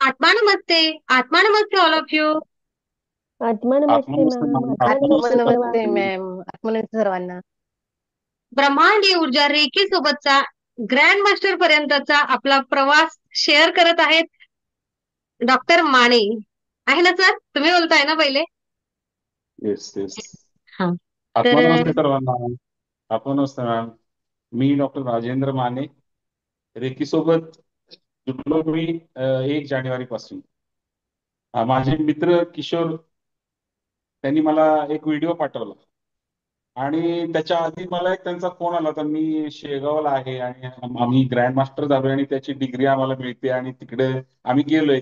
आत्मा नमस्ते. आत्मा नमस्ते all of you. आत्मा नमस्ते आत्मनमस्ते मॅम. मॅम. आत्मा नमस्ते सर्व. आत्मनमस्ते. नमस्ते मॅम. आत्मनिर्भर सर्वांना. ब्रह्मांडीय ऊर्जा रेखी सोबतचा ग्रँड मास्टर पर्यंतचा आपला प्रवास शेअर करत आहेत डॉक्टर माने. आहे ना सर? तुम्ही बोलताय ना पहिले? Yes yes. हा. तर आत्मनमस्ते सर्वांना. आत्मनमस्ते मॅम. मी डॉक्टर राजेंद्र माने. रेकी सोबत जुडलो मी 1 जानेवारी पासून. माझे मित्र किशोर त्यांनी मला एक व्हिडिओ पाठवला आणि त्याच्या आधी मला एक त्यांचा फोन आला होता. मी शेगावला आहे आणि आम्ही ग्रँड मास्टर झालोय आणि त्याची डिग्री आम्हाला मिळते आणि तिकडे आम्ही गेलोय.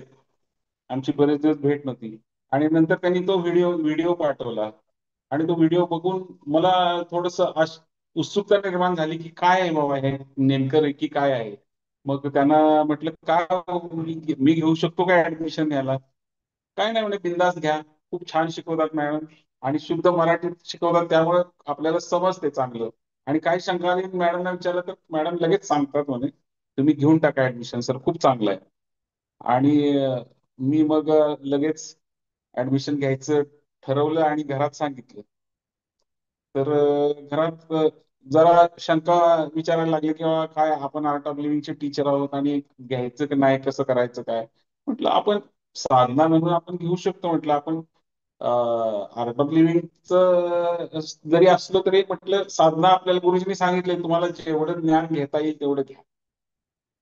आमची बरेच दिवस भेट नव्हती आणि नंतर त्यांनी तो व्हिडिओ व्हिडिओ पाठवला आणि तो व्हिडिओ बघून मला थोडस उत्सुकता निर्माण झाली की काय आहे बाबा हे नेमकं नक्की काय आहे. मग त्यांना म्हटलं काय मी घेऊ शकतो काय ऍडमिशन घ्यायला. काय नाही म्हणे बिंदास घ्या. खूप छान शिकवतात मॅडम आणि शुद्ध मराठीत शिकवतात त्यामुळे आपल्याला समजते चांगलं. आणि काही शंका आली मॅडमना विचारलं तर मॅडम लगेच सांगतात म्हणे तुम्ही घेऊन टाका ऍडमिशन सर खूप चांगलं आहे. आणि मी मग लगेच ऍडमिशन घ्यायचं ठरवलं आणि घरात सांगितलं. तर घरात जरा शंका विचारायला लागली किंवा काय आपण आर्ट ऑफ लिव्हिंगचे टीचर आहोत आणि घ्यायचं की नाही कसं करायचं काय. म्हटलं आपण साधना म्हणून आपण घेऊ शकतो. म्हटलं आपण आर्ट ऑफ लिव्हिंगचं जरी असलं तरी म्हटलं साधना आपल्याला गुरुजींनी सांगितलंय तुम्हाला जेवढं ज्ञान घेता येईल तेवढं घ्या.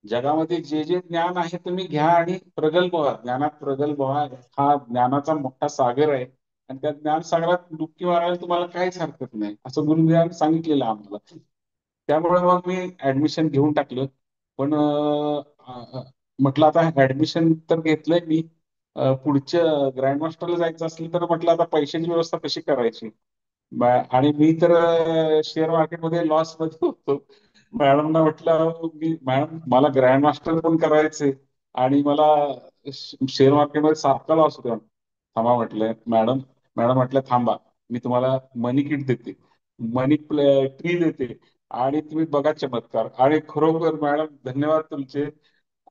जगामध्ये जे जे ज्ञान आहे तुम्ही घ्या आणि प्रगल्भ व्हा. ज्ञानात प्रगल्भ व्हा. हा ज्ञानाचा मोठा सागर आहे आणि त्या ज्ञान सागरात डुबकी मारायला तुम्हाला काहीच हरकत नाही असं गुरुदेवांनी सांगितलेलं आम्हाला. त्यामुळे मग मी ऍडमिशन घेऊन टाकलं. पण म्हटलं आता ऍडमिशन तर घेतलंय मी. पुढच्या ग्रँड मास्टरला जायचं असेल तर म्हटलं आता पैशाची व्यवस्था कशी करायची. आणि मी तर शेअर मार्केटमध्ये लॉस मध्ये होतो. मॅडमना म्हटलं मी मॅडम मला ग्रँड मास्टर पण करायचे आणि मला शेअर मार्केटमध्ये सारखा लॉस होतो. थांबा म्हटलं मॅडम. मॅडम म्हटलं थांबा मी तुम्हाला मनी किट देते. मनी ट्री देते आणि तुम्ही बघा चमत्कार. आणि खरोखर मॅडम धन्यवाद तुमचे.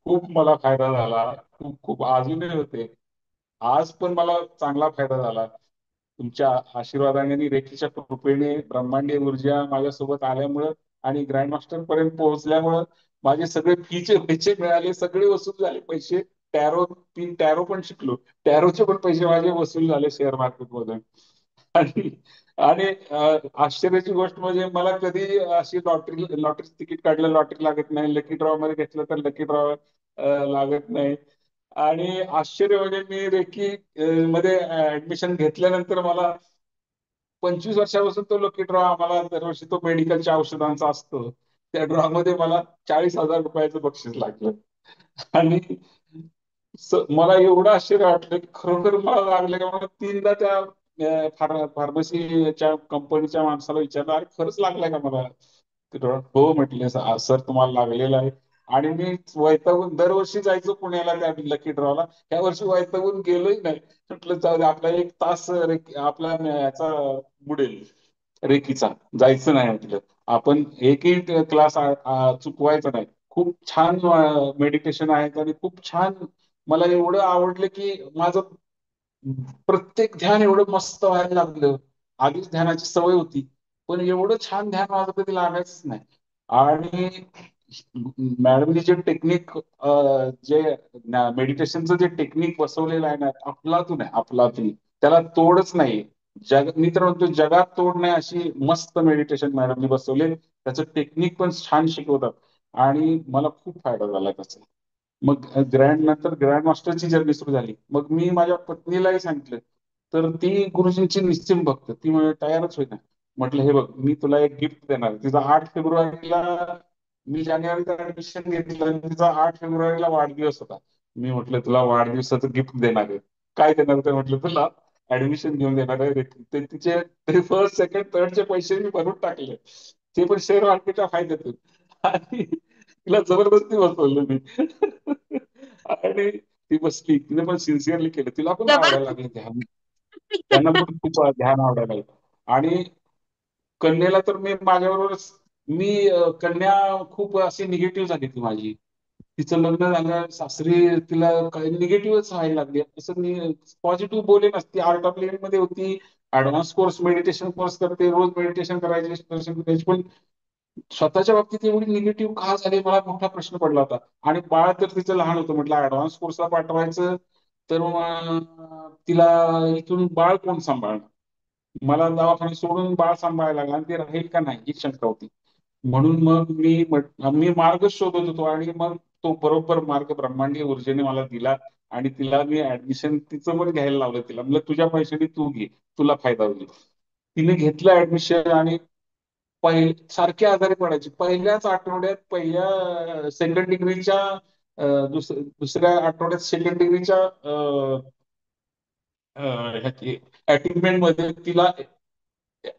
खूप मला फायदा झाला. खूप खूप अजूनही होते. आज पण मला चांगला फायदा झाला. तुमच्या आशीर्वादाने आणि रेखीच्या कृपेने ब्रह्मांडीय ऊर्जा माझ्यासोबत आल्यामुळं आणि ग्रँड मास्टर पर्यंत पोहोचल्यामुळं माझे सगळे फीचे पैसे मिळाले. सगळे वसूल झाले पैसे. टॅरो पण शिकलो. टॅरोचे पण पैसे माझे वसूल झाले शेअर मार्केटमधून. आणि आणि आश्चर्याची गोष्ट म्हणजे मला कधी अशी लॉटरी तिकीट काढलं लॉटरी लागत नाही. लकी ड्रॉ मध्ये घेतलं तर लकी ड्रॉ लागत नाही. आणि आश्चर्य म्हणजे मी रेकी मध्ये ऍडमिशन घेतल्यानंतर मला 25 वर्षापासून तो लकी ड्रॉ आम्हाला दरवर्षी तो मेडिकलच्या औषधांचा असतो. त्या ड्रॉ मध्ये मला 40,000 रुपयाचं बक्षीस लागलं. आणि मला एवढं आश्चर्य वाटलं की खरोखर मला लागलं का मला तीनदा त्या फार्मसीच्या कंपनीच्या माणसाला विचारलं अरे खरंच लागलाय का मला. हो म्हटले सर तुम्हाला लागलेला आहे. आणि मी वैतागून दरवर्षी जायचो पुण्याला त्या लकी ड्रॉला. त्या वर्षी वैतागून गेलोही नाही. म्हटलं जाऊ दे आपला एक तास आपला याचा बुडेल रेकीचा. जायचं नाही म्हटलं. आपण एकही क्लास चुकवायचा नाही. खूप छान मेडिटेशन आहेत आणि खूप छान मला एवढं आवडलं की माझं प्रत्येक ध्यान एवढं मस्त व्हायला लागलं. आधीच ध्यानाची सवय होती पण एवढं छान ध्यान माझं कधी लागायचंच नाही. आणि मॅडमनी जे टेक्निक जे मेडिटेशनचं जे टेक्निक बसवलेलं आहे ना अफलातून आहे अफलातून. त्याला तोडच नाही. मी तर म्हणतो जगात तोड नाही अशी मस्त मेडिटेशन मॅडमनी बसवले. त्याचं टेक्निक पण छान शिकवतात आणि मला खूप फायदा झाला त्याचा. मग नंतर ग्रँड मास्टरची जर्नी सुरू झाली. मग मी माझ्या पत्नीलाही सांगितलं तर ती गुरुजींची निश्चिम भक्त. ती तयारच होईना. म्हटलं हे बघ मी तुला एक गिफ्ट देणार. तिचा 8 फेब्रुवारीला मी जानेवारीत ऍडमिशन घेतलं आणि तिचा 8 फेब्रुवारीला वाढदिवस होता. मी म्हटलं तुला वाढदिवसाचं गिफ्ट देणार आहे. काय देणार तर म्हटलं तुला ऍडमिशन घेऊन देणार आहे. ते तिचे ते फर्स्ट सेकंड थर्डचे पैसे मी भरून टाकले. ते पण शेअर मार्केटच्या फायद्यातून. आणि तिला जबरदस्ती बसवलं मी. आणि ती बसली. तिने पण सिन्सिअरली केलं. तिला पण आवडायला जबरदस्त. लागलं ध्यान. त्यांना पण खूप ध्यान आवडायला लागलं. आणि कन्याला तर मी माझ्याबरोबरच मी कन्या खूप अशी निगेटिव्ह झाली ती माझी. तिचं लग्न झालं, सासरी तिला काही निगेटिव्हच व्हायला लागले. असं मी पॉझिटिव्ह बोले नसती. आर्ट ऑफ लिव्हिंग मध्ये होती, ऍडव्हान्स कोर्स मेडिटेशन कोर्स करते, रोज मेडिटेशन करायचे, दर्शन करायचे, पण स्वतःच्या बाबतीत एवढी निगेटिव्ह का झाली, मला मोठा प्रश्न पडला होता. आणि बाळ तर तिचं लहान होतं. म्हटलं ऍडव्हान्स कोर्सला पाठवायचं तर तिला इथून बाळ कोण सांभाळणार, मला दवाखाना सोडून बाळ सांभाळायला लागला आणि ते राहील का नाही ही शंका होती. म्हणून मग मी मार्ग शोधत होतो आणि मग तो बरोबर मार्ग ब्रह्मांडीय ऊर्जेने मला दिला. आणि तिला मी ऍडमिशन तिचं पण घ्यायला लावलं. तिला म्हणजे तुझ्या पैशाने तू घे, तुला फायदा होईल. तिने घेतलं ऍडमिशन आणि सारखे आजारी पडायचे. पहिल्याच आठवड्यात, पहिल्या सेकंड डिग्रीच्या दुसऱ्या आठवड्यात सेकंड डिग्रीच्या अटेंडमेंट मध्ये तिला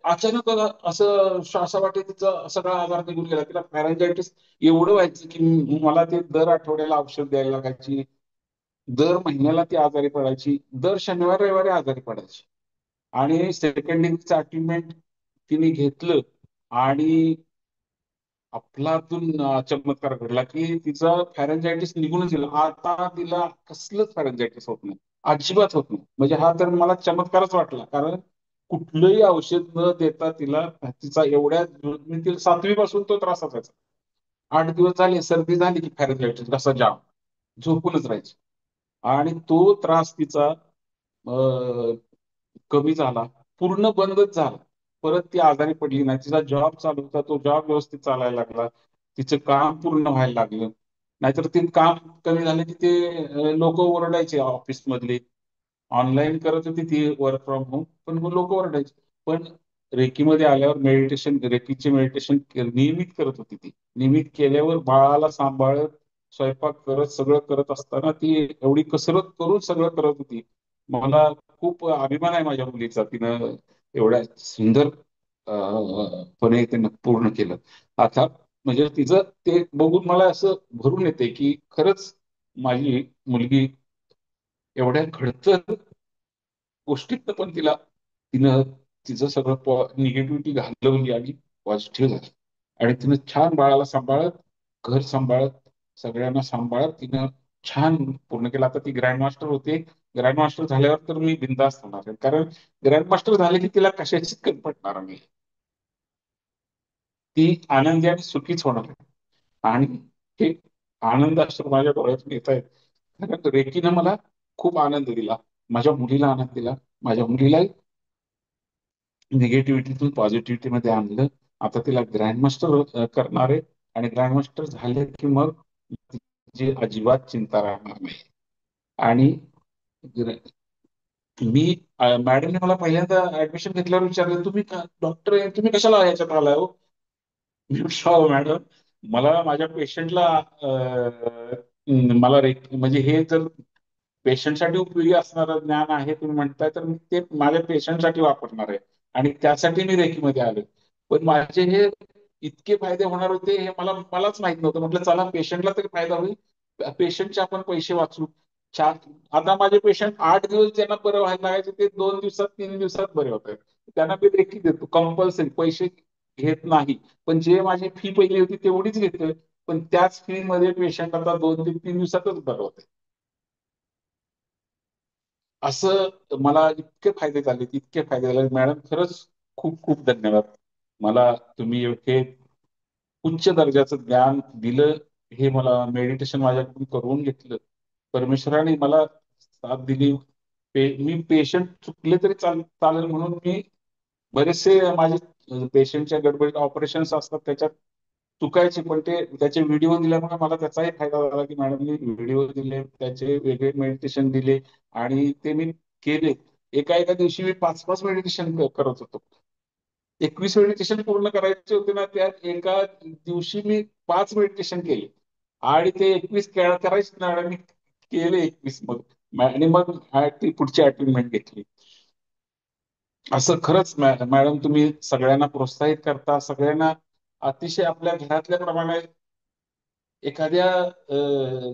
अचानक असं श्वासा वाटे तिचा सगळा आजार निघून गेला. तिला पॅरांजायटिस एवढं व्हायचं की मला ते दर आठवड्याला औषध द्यायला लागायची, दर महिन्याला ती आजारी पडायची, दर शनिवार रविवारी आजारी पडायची. आणि सेकंड डिग्रीचं अटेंडमेंट तिने घेतलं आणि अफलातून चमत्कार घडला की तिचा फॅरेंजायटिस निघूनच गेला. आता तिला कसलंच फॅरेंजायटिस होत नाही, अजिबात होत नाही. म्हणजे हा तर मला चमत्कारच वाटला, कारण कुठलंही औषध न देता तिला तिचा मी तिला 7वी पासून तो त्रास असायचा. 8 दिवस झाले सर्दी झाली की फॅरेंजायटिस, घसा जाम, झोपूनच राहायची. आणि तो त्रास तिचा कमी झाला, पूर्ण बंदच झाला. परत ती आजारी पडली नाही. तिचा जॉब चालू होता, तो जॉब व्यवस्थित चालायला लागला. तिचं काम पूर्ण व्हायला लागलं. नाहीतर ते काम कमी झालं की ते लोक ओरडायचे ऑफिस मधले. ऑनलाईन करत होती ती वर्क फ्रॉम होम, पण मग लोक ओरडायचे. पण रेकीमध्ये आल्यावर रेकीचे मेडिटेशन नियमित करत होती ती. नियमित केल्यावर बाळाला सांभाळत, स्वयंपाक करत, सगळं करत असताना ती एवढी कसरत करून सगळं करत होती. मला खूप अभिमान आहे माझ्या मुलीचा. तिनं एवढ्या सुंदर पणे तिनं पूर्ण केलं. आता म्हणजे तिचं ते बघून मला असं भरून येते की खरंच माझी मुलगी एवढ्या खडतर गोष्टीत पण तिनं तिचं सगळं निगेटिव्हिटी घालवली आणि पॉझिटिव्ह झाली. आणि तिनं छान बाळाला सांभाळत, घर सांभाळत, सगळ्यांना सांभाळत तिनं छान पूर्ण केलं. आता ती ग्रँड मास्टर होते. ग्रँड मास्टर झाल्यावर तर मी बिनधास्त होणार आहे, कारण ग्रँड मास्टर झाले की तिला कशाचीच कमी पडणार नाही. ती आनंदी आणि सुखीच होणार आहे. आणि हे आनंद अश्रू माझ्या डोळ्यातून येत आहेत, कारण रेकीनं मला खूप आनंद दिला, माझ्या मुलीला आनंद दिला. माझ्या मुलीला निगेटिव्हिटीतून पॉझिटिव्हिटी मध्ये आणलं. आता तिला ग्रँड मास्टर करणार आहे. आणि ग्रँड मास्टर झाले की मग तिची अजिबात चिंता राहणार नाही. आणि मॅडमने मला पहिल्यांदा ऍडमिशन घेतल्यावर विचारलं, तुम्ही डॉक्टर आहे, तुम्ही कशाला ह्याच्यात आलाय हो? मी म्हटलं, "हो मॅडम, मला माझ्या पेशंटला म्हणजे हे जर पेशंटसाठी उपयोगी असणारं ज्ञान आहे तुम्ही म्हणताय, तर मी ते माझ्या पेशंटसाठी वापरणार आहे. आणि त्यासाठी मी रेकीमध्ये आलो. पण माझे हे इतके फायदे होणार होते हे मलाच माहित नव्हतं. म्हटलं चला पेशंटला तरी फायदा होईल, पेशंटचे आपण पैसे वाचू. चार आता माझे पेशंट 8 दिवस ज्यांना बरं व्हायला लागायचे ते 2 दिवसात, 3 दिवसात बरे होत आहेत. त्यांना मी रेकी देतो कंपल्सरी, पैसे घेत नाही. पण जे माझी फी पहिली होती तेवढीच घेतोय, पण त्याच फी मध्ये पेशंट आता 2 ते 3 दिवसातच बरं होते. असं मला इतके फायदे झाले, इतके फायदे झाले. मॅडम खरंच खूप खूप धन्यवाद. मला तुम्ही हे उच्च दर्जाचं ज्ञान दिलं. हे मला मेडिटेशन माझ्याकडून करून घेतलं. परमेश्वराने मला साथ दिली. मी पेशंट चुकले तरी चालेल म्हणून मी बरेचसे माझे पेशंटच्या गडबडीत ऑपरेशन्स असतात त्याच्यात चुकायचे, पण ते त्याचे व्हिडिओ दिल्यामुळे मला त्याचाही फायदा झाला की मॅडमनी व्हिडिओ दिले, त्याचे वेगळे मेडिटेशन दिले आणि ते मी केले. एका एका दिवशी मी 5-5 मेडिटेशन करत होतो. 21 मेडिटेशन पूर्ण करायचे होते ना, त्यात एका दिवशी मी 5 मेडिटेशन केले. आणि ते 21 करायचे ना मॅडम, मी केले 21 मग. आणि मग ती पुढची अटेंडमेंट घेतली. असं खरंच मॅडम तुम्ही सगळ्यांना प्रोत्साहित करता. सगळ्यांना अतिशय आपल्या घरातल्या प्रमाणे एखाद्या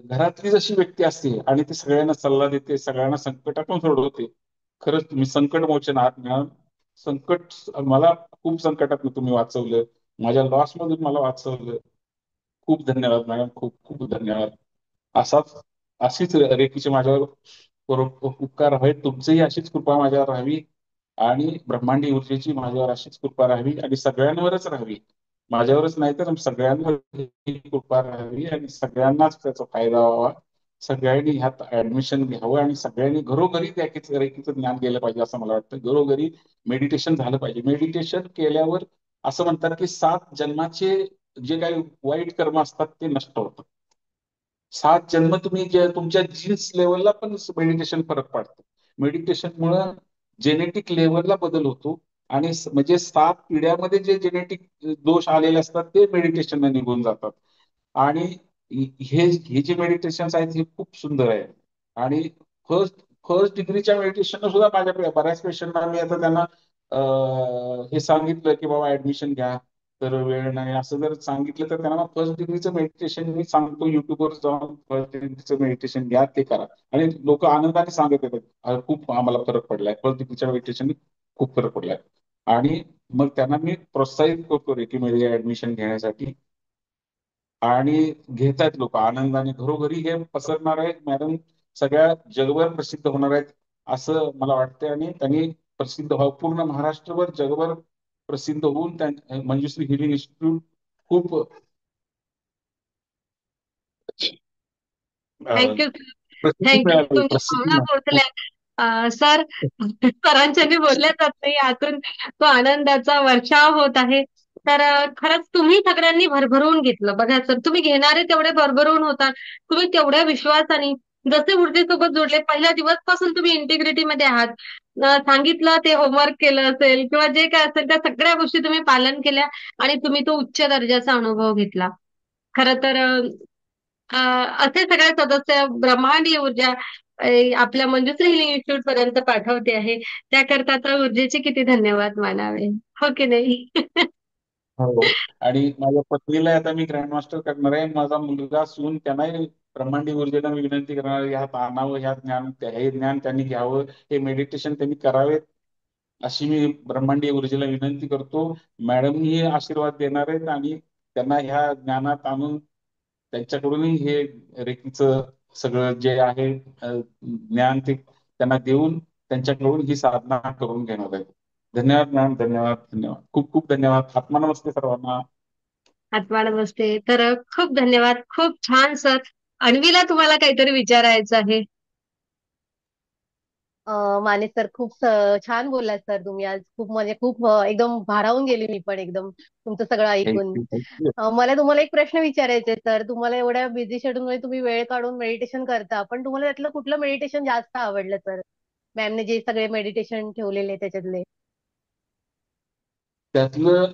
घरातली जशी व्यक्ती असते आणि ती सगळ्यांना सल्ला देते, सगळ्यांना संकटातून सोडवते. खरंच तुम्ही संकट मोचन आहात मॅडम. मला खूप संकटातून तुम्ही वाचवलं, माझ्या लॉस मधून मला वाचवलं. खूप धन्यवाद मॅडम, खूप खूप धन्यवाद. असाच अशीच रेकीचे माझ्यावर उपकार आहेत, तुमचीही अशीच कृपा माझ्यावर राहावी आणि ब्रह्मांडी ऊर्जेची माझ्यावर अशीच कृपा राहावी आणि सगळ्यांवरच राहावी. माझ्यावरच नाही तर सगळ्यांवर ही कृपा राहावी आणि सगळ्यांनाच त्याचा फायदा व्हावा. सगळ्यांनी ह्यात ऍडमिशन घ्यावं आणि सगळ्यांनी घरोघरी त्या रेकीचं ज्ञान गेलं पाहिजे असं मला वाटतं. घरोघरी मेडिटेशन झालं पाहिजे. मेडिटेशन केल्यावर असं म्हणतात की 7 जन्माचे जे काही वाईट कर्म असतात ते नष्ट होतात. 7 जन्म तुम्ही जे तुमच्या जीन्स लेवलला पण मेडिटेशन फरक पडतो. मेडिटेशनमुळं जेनेटिक लेवलला बदल होतो आणि म्हणजे 7 पिढ्यामध्ये जे जेनेटिक दोष आलेले असतात ते मेडिटेशन निघून जातात. आणि हे जे मेडिटेशन आहेत हे खूप सुंदर आहे. आणि फर्स्ट फर्स्ट डिग्रीच्या मेडिटेशन सुद्धा माझ्या बऱ्याच पेशंटना मी आता त्यांना हे सांगितलं की बाबा ऍडमिशन घ्या, तर वेळ नाही असं जर सांगितलं तर त्यांना फर्स्ट डिग्रीचं मेडिटेशन मी सांगतो, युट्यूबवर जाऊन फर्स्ट डिग्रीचं मेडिटेशन घ्या, ते करा. आणि लोक आनंदाने सांगत येतात, खूप आम्हाला फरक पडलाय, फर्स्ट डिग्रीच्या मेडिटेशन खूप फरक पडलाय. आणि मग त्यांना मी प्रोत्साहित करतो रेकीमध्ये ऍडमिशन घेण्यासाठी. आणि घेत आहेत लोक आनंदाने, घरोघरी हे पसरणार आहे मॅडम, सगळ्या जगभर प्रसिद्ध होणार आहेत असं मला वाटतंय. आणि त्यांनी प्रसिद्ध व्हावं, पूर्ण महाराष्ट्रभर जगभर प्रसिद्ध होऊन मंजुश्री हिलिंग इन्स्टिट्यूट खूप थँक्यू प्रसिद्धी थँक्यू मिळावी, तुमच्या प्रसिद्धी भावना मिळावी. पोहोचल्या सर. सरांच्यानी बोलल्या जात नाही, आतून तो आनंदाचा वर्षाव होत आहे. तर खरंच तुम्ही सगळ्यांनी भरभरून घेतलं बघा सर, तुम्ही घेणारे तेवढे भरभरून होतात, तुम्ही तेवढ्या विश्वासाने जसे ऊर्जेसोबत जोडले, पहिल्या दिवसपासून तुम्ही इंटिग्रिटी मध्ये आहात. सांगितलं ते होमवर्क केलं असेल किंवा जे काय असेल त्या सगळ्या गोष्टी तुम्ही पालन केल्या आणि तुम्ही तो उच्च दर्जाचा अनुभव घेतला. खरं तर असे सगळे सदस्य ब्रह्मांडीय ऊर्जा आपल्या मंजुश्री हिलिंग इन्स्टिट्यूट पर्यंत पाठवते आहे, त्याकरता तर ऊर्जेचे किती धन्यवाद मानावे, हो की नाही? हो. आणि माझ्या पत्नीला आता मी ग्रँड मास्टर करणार आहे, माझा मुलगा सून त्यांनाही ब्रह्मांडी ऊर्जेला मी विनंती करणार आहे, ह्यात आणावं, ह्या ज्ञान, हे ज्ञान त्यांनी घ्यावं, हे मेडिटेशन त्यांनी करावेत अशी मी ब्रह्मांडीय ऊर्जेला विनंती करतो. मॅडमही आशीर्वाद देणार आहेत आणि त्यांना ह्या ज्ञानात आणून त्यांच्याकडूनही हे रेकीचं सगळं जे आहे ज्ञान ते त्यांना देऊन त्यांच्याकडून ही साधना करून घेणार आहे. धन्यवाद मॅम, धन्यवाद, धन्यवाद, खूप खूप धन्यवाद. आत्मा नमस्ते सर्वांना. आत्मा नमस्ते. तर खूप धन्यवाद, खूप छान सर. अन्वीला तुम्हाला काहीतरी विचारायचं आहे? माने सर खूप छान बोललात सर तुम्ही आज. खूप म्हणजे खूप एकदम भारावून गेली मी पण एकदम तुमचं सगळं ऐकून. Thank you, thank you. मला तुम्हाला एक प्रश्न विचारायचा आहे सर. तुम्हाला एवढ्या बिझी शेड्यूलमध्ये तुम्ही वेळ काढून मेडिटेशन करता, पण तुम्हाला त्यातलं कुठलं मेडिटेशन जास्त आवडलं सर? मॅमने जे सगळे मेडिटेशन ठेवलेले त्याच्यातले. त्यातलं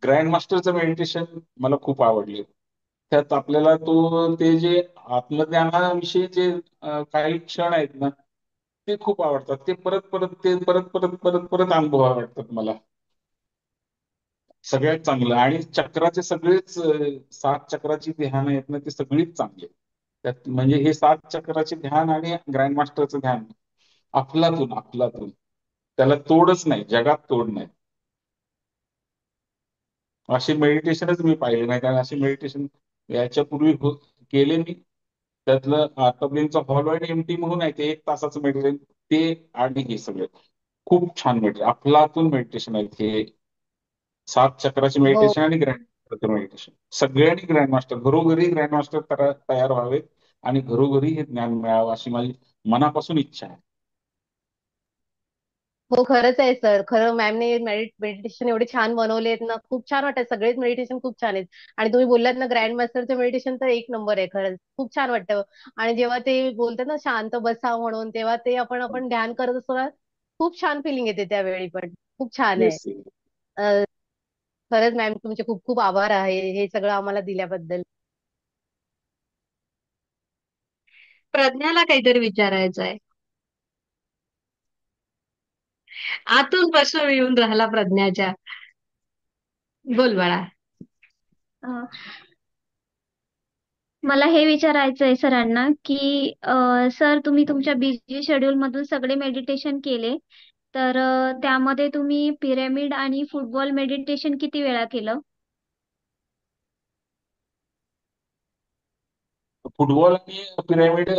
ग्रँड मास्टरचं मेडिटेशन मला खूप आवडले. त्यात आपल्याला ते जे आत्मज्ञानाविषयी जे काही क्षण आहेत ना, ते खूप आवडतात. ते परत परत ते परत परत परत परत अनुभवावे वाटतात मला. सगळ्यात चांगलं आणि चक्राचे सगळेच 7 चक्राची ध्यान आहेत ना, ते सगळीच चांगले. त्यात म्हणजे हे 7 चक्राचे ध्यान आणि ग्रँड मास्टरचं ध्यान अफलातून अफलातून, त्याला तोडच नाही, जगात तोड नाही. असे मेडिटेशनच मी पाहिले नाही, कारण असे मेडिटेशन याच्यापूर्वी केले मी. त्यातलं आतापर्यंतचं हॉल एमटी म्हणून आहे, ते 1 तासाचं मेडिटेशन, ते आणि हे सगळे खूप छान मेडिटेशन, अफलातून मेडिटेशन आहेत हे. 7 चक्राचे हो मेडिटेशन आणि ग्रँड मास्टरचं मेडिटेशन. सगळ्यांनी ग्रँड मास्टर, घरोघरी ग्रँड मास्टर तयार व्हावेत आणि घरोघरी हे ज्ञान मिळावं अशी माझी मनापासून इच्छा आहे. हो, खरंच आहे सर. खरं मॅमने मेडिटेशन एवढे छान बनवलेत ना, खूप छान वाटतं. सगळेच मेडिटेशन खूप छान आहेत. आणि तुम्ही बोललात ना ग्रँड मास्टरचं मेडिटेशन तर एक नंबर आहे खरंच. खूप छान वाटतं. आणि जेव्हा ते बोलतात ना शांत बसा म्हणून, तेव्हा ते आपण ध्यान करत असतो ना, खूप छान फिलिंग येते त्यावेळी पण. खूप छान आहे. येस. अ, खरंच मॅम तुमचे खूप खूप आभार आहे हे सगळं आम्हाला दिल्याबद्दल. प्रज्ञाला काहीतरी विचारायचं आहे, आतून प्रश्न येऊन राहिला प्रज्ञाच्या. बोल बाळा. अ, मला हे विचारायचं आहे सरांना की सर तुम्ही तुमच्या बिझी शेड्यूल मधून सगळे मेडिटेशन केले, तर त्यामध्ये तुम्ही पिरॅमिड आणि फुटबॉल मेडिटेशन किती वेळा केलं? फुटबॉल आणि पिरॅमिड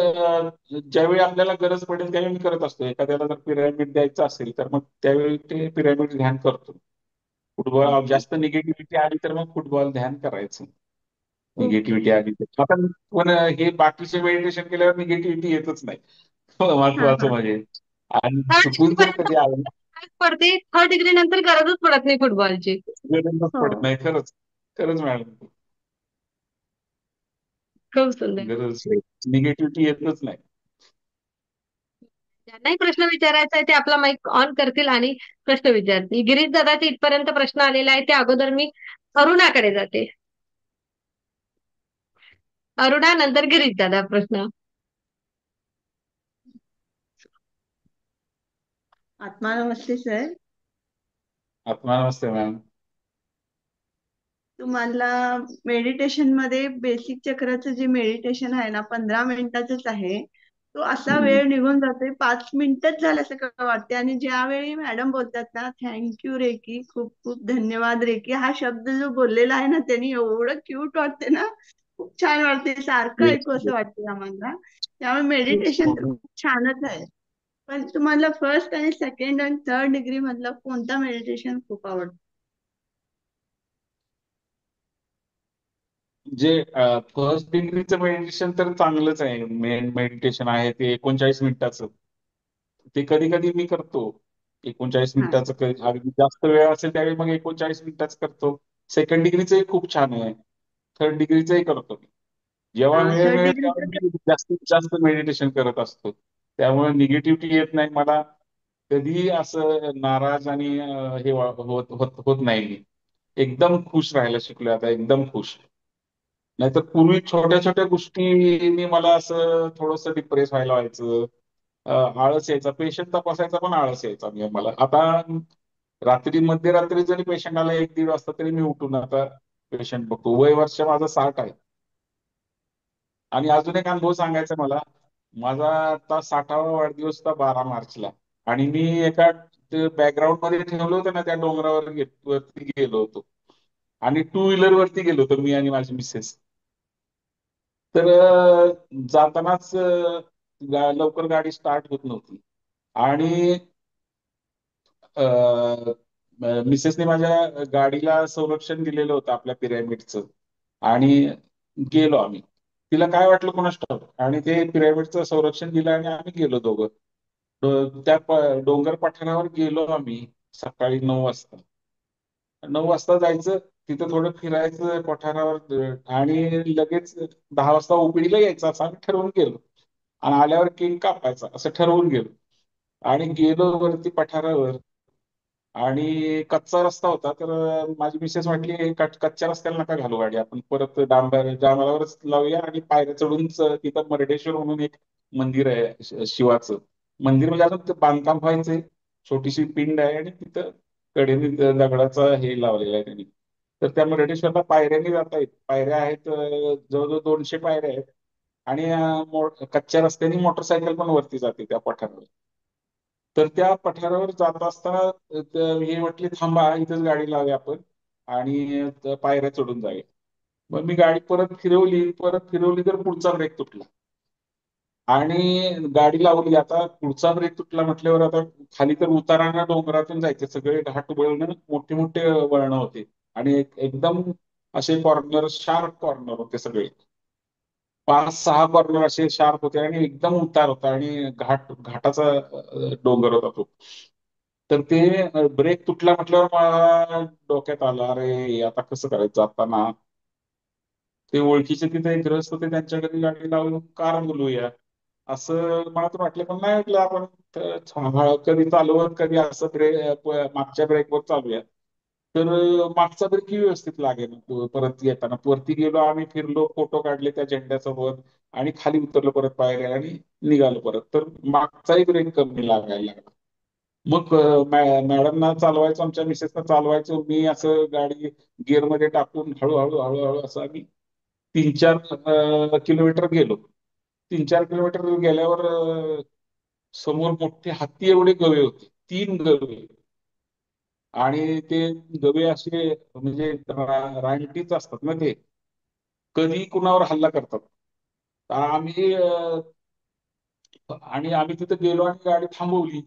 ज्यावेळी आपल्याला गरज पडेल त्यावेळी मी करत असतो. एखाद्याला जर पिरॅमिड द्यायचं असेल तर मग त्यावेळी ते पिरॅमिड ध्यान करतो. फुटबॉल ओके जास्त निगेटिव्हिटी आली तर मग फुटबॉल ध्यान करायचं. ओके निगेटिव्हिटी आली तर आता पण हे बाकीचे मेडिटेशन केल्यावर निगेटिव्हिटी येतच नाही. हा महत्वाचं हा म्हणजे. आणि थर्ड डिग्री चुकून जर पर्यंत कधी आलं ना, गरज पडते, थर्ड डिग्री नंतर गरजच पडत नाही फुटबॉलची. गरजच हो. पडत नाही. खरंच खरंच मॅडम. खूप सुंदर. गरज निगेटिव्हिटी येतच नाही. ज्यांनाही प्रश्न विचारायचा आहे ते आपला माईक ऑन करतील आणि प्रश्न विचारतील. गिरीश दादाचे इथपर्यंत प्रश्न आलेला आहे, त्या अगोदर मी अरुणाकडे जाते. अरुणा नंतर गिरीश दादा प्रश्न. आत्मा नमस्ते सर. आत्मा नमस्ते मॅम. तुम्हाला मेडिटेशन मध्ये बेसिक चक्राचं जे मेडिटेशन आहे ना 15 मिनिटाचंच आहे. तो असा वेळ निघून जातोय 5 मिनिटच झाल्यासारखं वाटते. आणि ज्यावेळी मॅडम बोलतात ना थँक्यू रेकी, खूप खूप धन्यवाद रेकी, हा शब्द जो बोललेला आहे ना त्यांनी एवढं क्यूट वाटते ना, खूप छान वाटते, सारखं ऐकू असं वाटते आम्हाला. त्यामुळे मेडिटेशन तर खूप छानच आहे. पण तुम्हाला फर्स्ट आणि सेकंड आणि थर्ड डिग्री मधलं कोणता मेडिटेशन खूप आवडतं? जे फर्स्ट डिग्रीचं मेडिटेशन तर चांगलंच आहे. मेन मेडिटेशन आहे ते 39 मिनिटाचं. ते कधी कधी मी करतो. 39 हा मिनिटाचं अगदी जास्त वेळ असेल त्यावेळी मग 39 मिनिटाचं करतो. सेकंड डिग्रीचंही खूप छान आहे. थर्ड डिग्रीचंही करतो मी. जेव्हा वेळ थर्ड मिळेल तेव्हा डिग्रीचं मी जास्तीत जास्त मेडिटेशन करत असतो. त्यामुळे निगेटिव्हिटी येत नाही मला. कधीही असं नाराज आणि हे होत होत होत नाही मी. एकदम खुश राहायला शिकलोय आता, एकदम खुश. नाहीतर पूर्वी छोट्या छोट्या गोष्टींनी मला असं थोडंसं डिप्रेस व्हायला व्हायचं. आळस यायचा. पेशंट तपासायचा पण आळस यायचा मला. आता रात्री मध्यरात्री जरी पेशंट आला 1-1:30 वाजता तरी मी उठून आता पेशंट बघतो. वय वर्ष माझं 60 आहे. आणि अजून एक अनुभव सांगायचा मला. माझा आता 60वा वाढदिवस होता 12 मार्चला. आणि मी एका बॅकग्राऊंड मध्ये ठेवलं होतं ना त्या डोंगरावर वरती गेलो होतो. आणि टू व्हीलर वरती गेलो होतो मी आणि माझी मिसेस. तर जातानाच लवकर गाडी स्टार्ट होत नव्हती. आणि मिसेसने माझ्या गाडीला संरक्षण दिलेलं होतं आपल्या पिरॅमिडचं. आणि गेलो आम्ही. तिला काय वाटलं कोणास ठाऊक, आणि ते पिरॅमिडचं संरक्षण दिलं आणि आम्ही गेलो दोघं. त्या डोंगर पठारावर गेलो आम्ही सकाळी 9 वाजता. 9 वाजता जायचं, तिथं थोडं फिरायचं पठारावर, आणि लगेच 10 वाजता ओपीडीला यायचं असं आम्ही ठरवून गेलो. आणि आल्यावर केक कापायचा असं ठरवून गेलो. आणि गेलो वरती पठारावर. आणि कच्चा रस्ता होता तर माझी मिसेस म्हटली कच्च्या रस्त्याला नका घालू गाडी, आपण परत डांबरावरच लावूया आणि पायऱ्या चढून तिथं मर्डेश्वर म्हणून एक मंदिर आहे शिवाचं मंदिर. म्हणजे अजून ते बांधकाम व्हायचंय. छोटीशी पिंड आहे आणि तिथं कडेने दगडाचा हे लावलेला आहे त्यांनी. तर त्या मर्डेश्वरला पायऱ्याने जाता येत. पायऱ्या आहेत, जवळजवळ 200 पायऱ्या आहेत. आणि कच्च्या रस्त्याने मोटरसायकल पण वरती जाते त्या पठारावर. तर त्या पठारावर जात असताना हे म्हटले थांबा इथंच गाडी लावूया आपण आणि पायऱ्या चढून जाऊया. मग मी गाडी परत फिरवली तर पुढचा ब्रेक तुटला. आणि गाडी लावली. आता पुढचा ब्रेक तुटला म्हटल्यावर आता खाली तर उतारांना डोंगरातून जायचे सगळे घाट वळणं, मोठे मोठे वळणं होते. आणि एकदम असे कॉर्नर, शार्प कॉर्नर होते सगळे. 5-6 कॉर्नर असे शार्प होते आणि एकदम उतार होता आणि घाटाचा डोंगर होता तो. तर ते ब्रेक तुटला म्हटल्यावर मला डोक्यात आलं, अरे आता कसं करायचं जाताना. ते ओळखीचे तिथे एक ग्रस्त होते, त्यांच्या घरी गाडी लावून कार बोलवूया असं मला तर वाटलं. पण नाही म्हटलं आपण कधी चालवत कधी असं मागच्या ब्रेकवर चालूया. तर मागचा ब्रेक व्यवस्थित लागेल. परत येताना वरती गेलो आम्ही, फिरलो, फोटो काढले त्या झेंड्यासोबत आणि खाली उतरलो परत पायऱ्या आणि निघालो परत. तर मागचाही ब्रेक कमी लागायला लागला. मग मॅडमना चालवायचो, आमच्या मिसेसना चालवायचो, मी असं गाडी गिअरमध्ये टाकून हळूहळू हळूहळू असं आम्ही 3-4 किलोमीटर गेलो. 3-4 किलोमीटर गेल्यावर समोर मोठे हत्ती एवढे गवे होते, 3 गवे. आणि ते गवे असे म्हणजे रानटीच असतात ना ते, कधी कुणावर हल्ला करतात. तर आम्ही तिथे गेलो आणि गाडी थांबवली.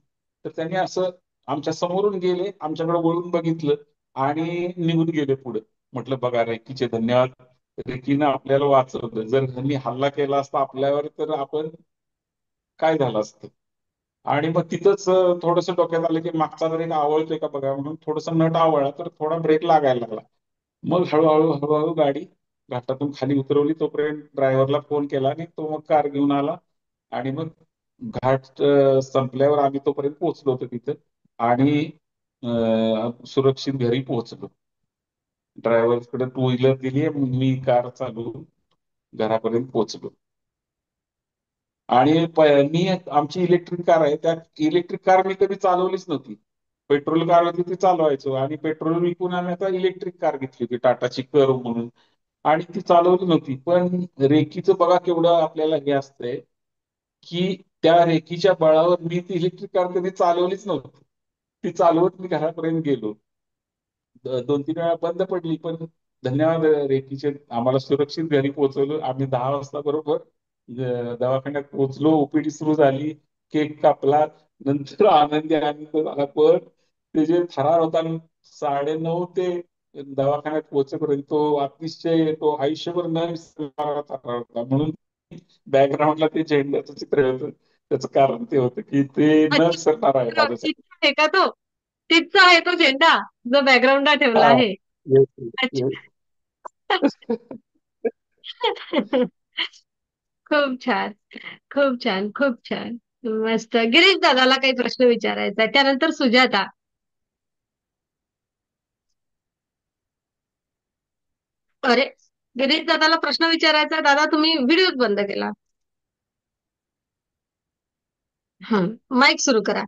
तर त्यांनी असं आमच्या समोरून गेले, आमच्याकडे वळून बघितलं आणि निघून गेले पुढे. म्हटलं बघा रेकीचे धन्यवाद, रेकीनं आपल्याला वाचवलं. जर त्यांनी हल्ला केला असता आपल्यावर तर आपण काय झालं असतं. आणि मग तिथंच थोडंसं डोक्यात आलं की मागचा ब्रेक आवळतोय का बघा, म्हणून थोडंसं नट आवळला तर थोडा ब्रेक लागायला लागला. मग हळूहळू गाडी घाटातून खाली उतरवली. तोपर्यंत ड्रायव्हरला फोन केला आणि तो मग कार घेऊन आला. आणि मग घाट संपल्यावर आम्ही तोपर्यंत पोहोचलो होतो तिथं. आणि सुरक्षित घरी पोहोचलो. ड्रायव्हरकडे टू व्हीलर दिली, मी कार चालवून घरापर्यंत पोहोचलो. आणि मी आमची इलेक्ट्रिक कार आहे, त्या इलेक्ट्रिक कार मी कधी चालवलीच नव्हती. पेट्रोल कार होती ती चालवायचो, आणि पेट्रोल विकून आम्ही आता इलेक्ट्रिक कार घेतली होती टाटाची कर्व म्हणून. आणि ती चालवली नव्हती. पण रेकीचं बघा केवढं आपल्याला हे असतंय की त्या रेकीच्या बळावर मी ती इलेक्ट्रिक कार कधी चालवलीच नव्हती. ती चालवत मी घरापर्यंत गेलो. 2-3 वेळा बंद पडली, पण धन्यवाद रेकीचे, आम्हाला सुरक्षित घरी पोहोचवलं. आम्ही 10 वाजता बरोबर दवाखान्यात पोहोचलो. ओपीडी सुरू झाली, केक कापला, नंतर आनंदी आनंद झाला. पण ते जे थरार होता ना, 9:30 ते दवाखान्यात पोहोचेपर्यंत, तो अतिशय, तो आयुष्यभर न विसरणारा थरार होता. म्हणून बॅकग्राऊंडला ते झेंड्याचं चित्र होतं. त्याचं कारण ते होतं की ते न विसरणार आहे माझ्यासाठी. तिथचा आहे का तो? तिथचा आहे तो झेंडा जो बॅकग्राऊंडला ठेवला हा. आहे? येस, अच्छा. येस. खूप छान, खूप छान, खूप छान. मस्त. गिरीश दादाला काही प्रश्न विचारायचा आहे, त्यानंतर सुजाता. अरे, गिरीश दादाला प्रश्न विचारायचा आहे. दादा, तुम्ही व्हिडिओ बंद केला. माईक सुरू करा.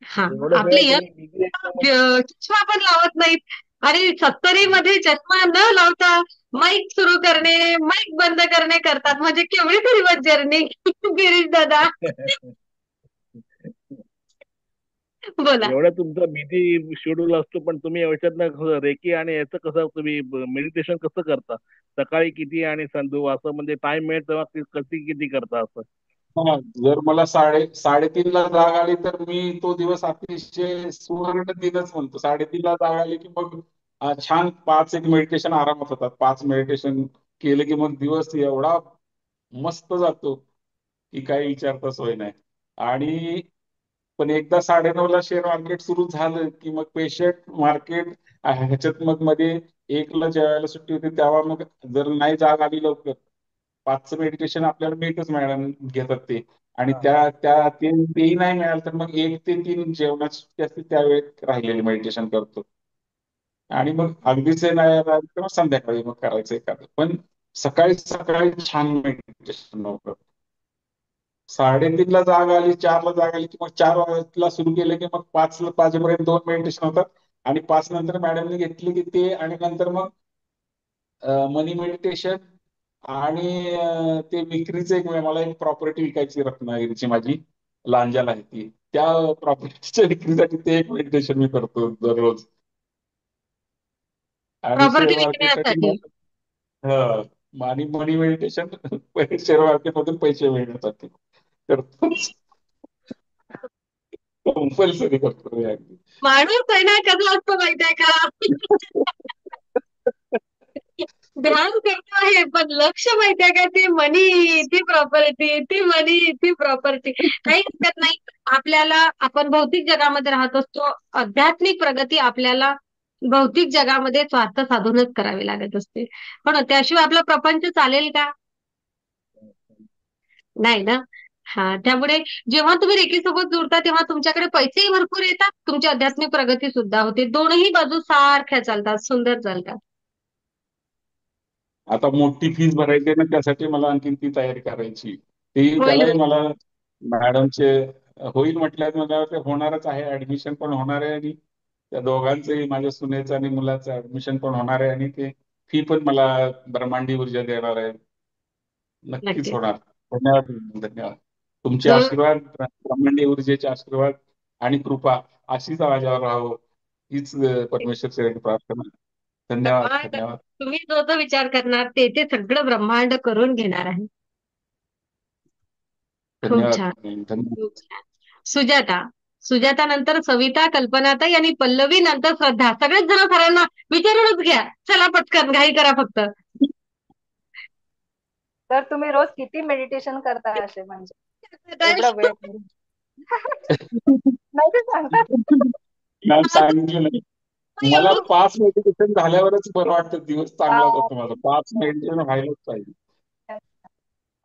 हा, एवढं आपले सगळं यश तुम्ही बिझी असल्यामुळे चष्मा पण लावत नाहीत. आणि 70 मध्ये चष्मा न लावता माईक सुरू करणे, माईक बंद करणे करतात, म्हणजे केवढी तरी जर्नी. गिरीश दादा, बोला. एवढं तुमचं बिझी शेड्यूल असतो, पण तुम्ही याच्यातनं रेकी आणि याचं कसं तुम्ही मेडिटेशन कसं करता? सकाळी किती आणि संध्या असं म्हणजे टाइम मिळेल तेव्हा किती किती करता असं? हा, जर मला 3:30ला जाग आली तर मी तो दिवस अतिशय सुवर्ण दिनच म्हणतो. 3:30ला जाग आली की मग छान 5 मेडिटेशन आरामात होतात. 5 मेडिटेशन केलं की मग दिवस एवढा मस्त जातो की काही विचारता सोय नाही. आणि पण एकदा 9:30ला शेअर मार्केट सुरू झालं की मग पेशंट मार्केट ह्याच्यात मग मध्ये 1ला ज्या वेळेला सुट्टी होती तेव्हा मग जर नाही जाग आली लवकर, 5चं मेडिटेशन आपल्याला मिळतच, मॅडम घेतात ते. आणि त्या त्या ते तेही नाही मिळालं तर मग 1 ते 3 जेवणाची सुट्टी असते त्यावेळेत राहिलेली मेडिटेशन करतो. आणि मग अगदीच हे नाही आलं तर मग संध्याकाळी मग करायचं एखादं. पण सकाळी सकाळी छान मेडिटेशन लवकर. 3:30ला जाग आली, 4ला जाग आली की मग 4 वाजता सुरू केलं की मग 5 वाजेपर्यंत 2 मेडिटेशन होतात. आणि 5 नंतर मॅडमने घेतली की ते, आणि नंतर मग मनी मेडिटेशन. आणि ते विक्रीचं मला एक प्रॉपर्टी विकायची रत्नागिरीची माझी, लांजाला आहे ती. त्या प्रॉपर्टीच्या विक्रीसाठी ते एक मेडिटेशन मी करतो दररोज. आणि शेअर प्रॉपर्टी मार्केटसाठी विकण्यासाठी. आणि मनी मेडिटेशन शेअर मार्केटमधून पैसे मिळण्यासाठी करतोच. कंपल्सरी करतो मी अगदी. माणूस आहे ना, कसा असतो माहितीये का? ध्यान करतो आहे, पण लक्ष माहितीये का? ती मनी, ती प्रॉपर्टी, ती मनी, ती प्रॉपर्टी. काही हरकत नाही. आपण भौतिक जगामध्ये राहत असतो. आध्यात्मिक प्रगती आपल्याला भौतिक जगामध्ये स्वार्थ साधूनच करावी लागत असते. हो ना, त्याशिवाय आपला प्रपंच चालेल का? नाही ना. त्यामुळे जेव्हा तुम्ही रेकीसोबत जुडता तेव्हा तुमच्याकडे पैसेही भरपूर येतात, तुमची आध्यात्मिक प्रगती सुद्धा होते. दोनही बाजू सारख्या चालतात, सुंदर चालतात. आता मोठी फीस भरायची आहे ना, त्यासाठी मला आणखीन ती तयारी करायची. होईल, त्यालाही होईल. मला मॅडमचे होईल म्हटल्यात, मला ते होणारच आहे. ऍडमिशन पण होणार आहे, आणि त्या दोघांचंही, माझ्या सुनेचं आणि मुलाचं ऍडमिशन पण होणार आहे. आणि ते फी पण मला ब्रह्मांडी ऊर्जा देणार आहे. नक्कीच नक्कीच. होणार. धन्यवाद, धन्यवाद. तुमचे जो आशीर्वाद, ब्रह्मांडी ऊर्जेचे आशीर्वाद आणि कृपा अशीच माझ्यावर राहावं, हीच परमेश्वर चरणी प्रार्थना. धन्यवाद ब्रह्मांड धन्यवाद तुम्ही जो जो विचार करणार ते ते सगळं ब्रह्मांड करून घेणार आहे. खूप धन्यवाद छान, धन्यवाद. खूप छान. सुजाता, सुजाता नंतर सविता, कल्पनाताई आणि पल्लवी नंतर श्रद्धा. सगळेच जण सरांना विचारूनच घ्या. चला पटकन घाई करा फक्त. तर तुम्ही रोज किती मेडिटेशन करता असे म्हणजे एवढा वेळ नाही ते सांगतात. मॅम सांगितलं नाही. मला 5 मेडिटेशन झाल्यावरच बरं वाटतं, दिवस चांगला जातो माझा. 5 मेडिटेशन व्हायलाच पाहिजे.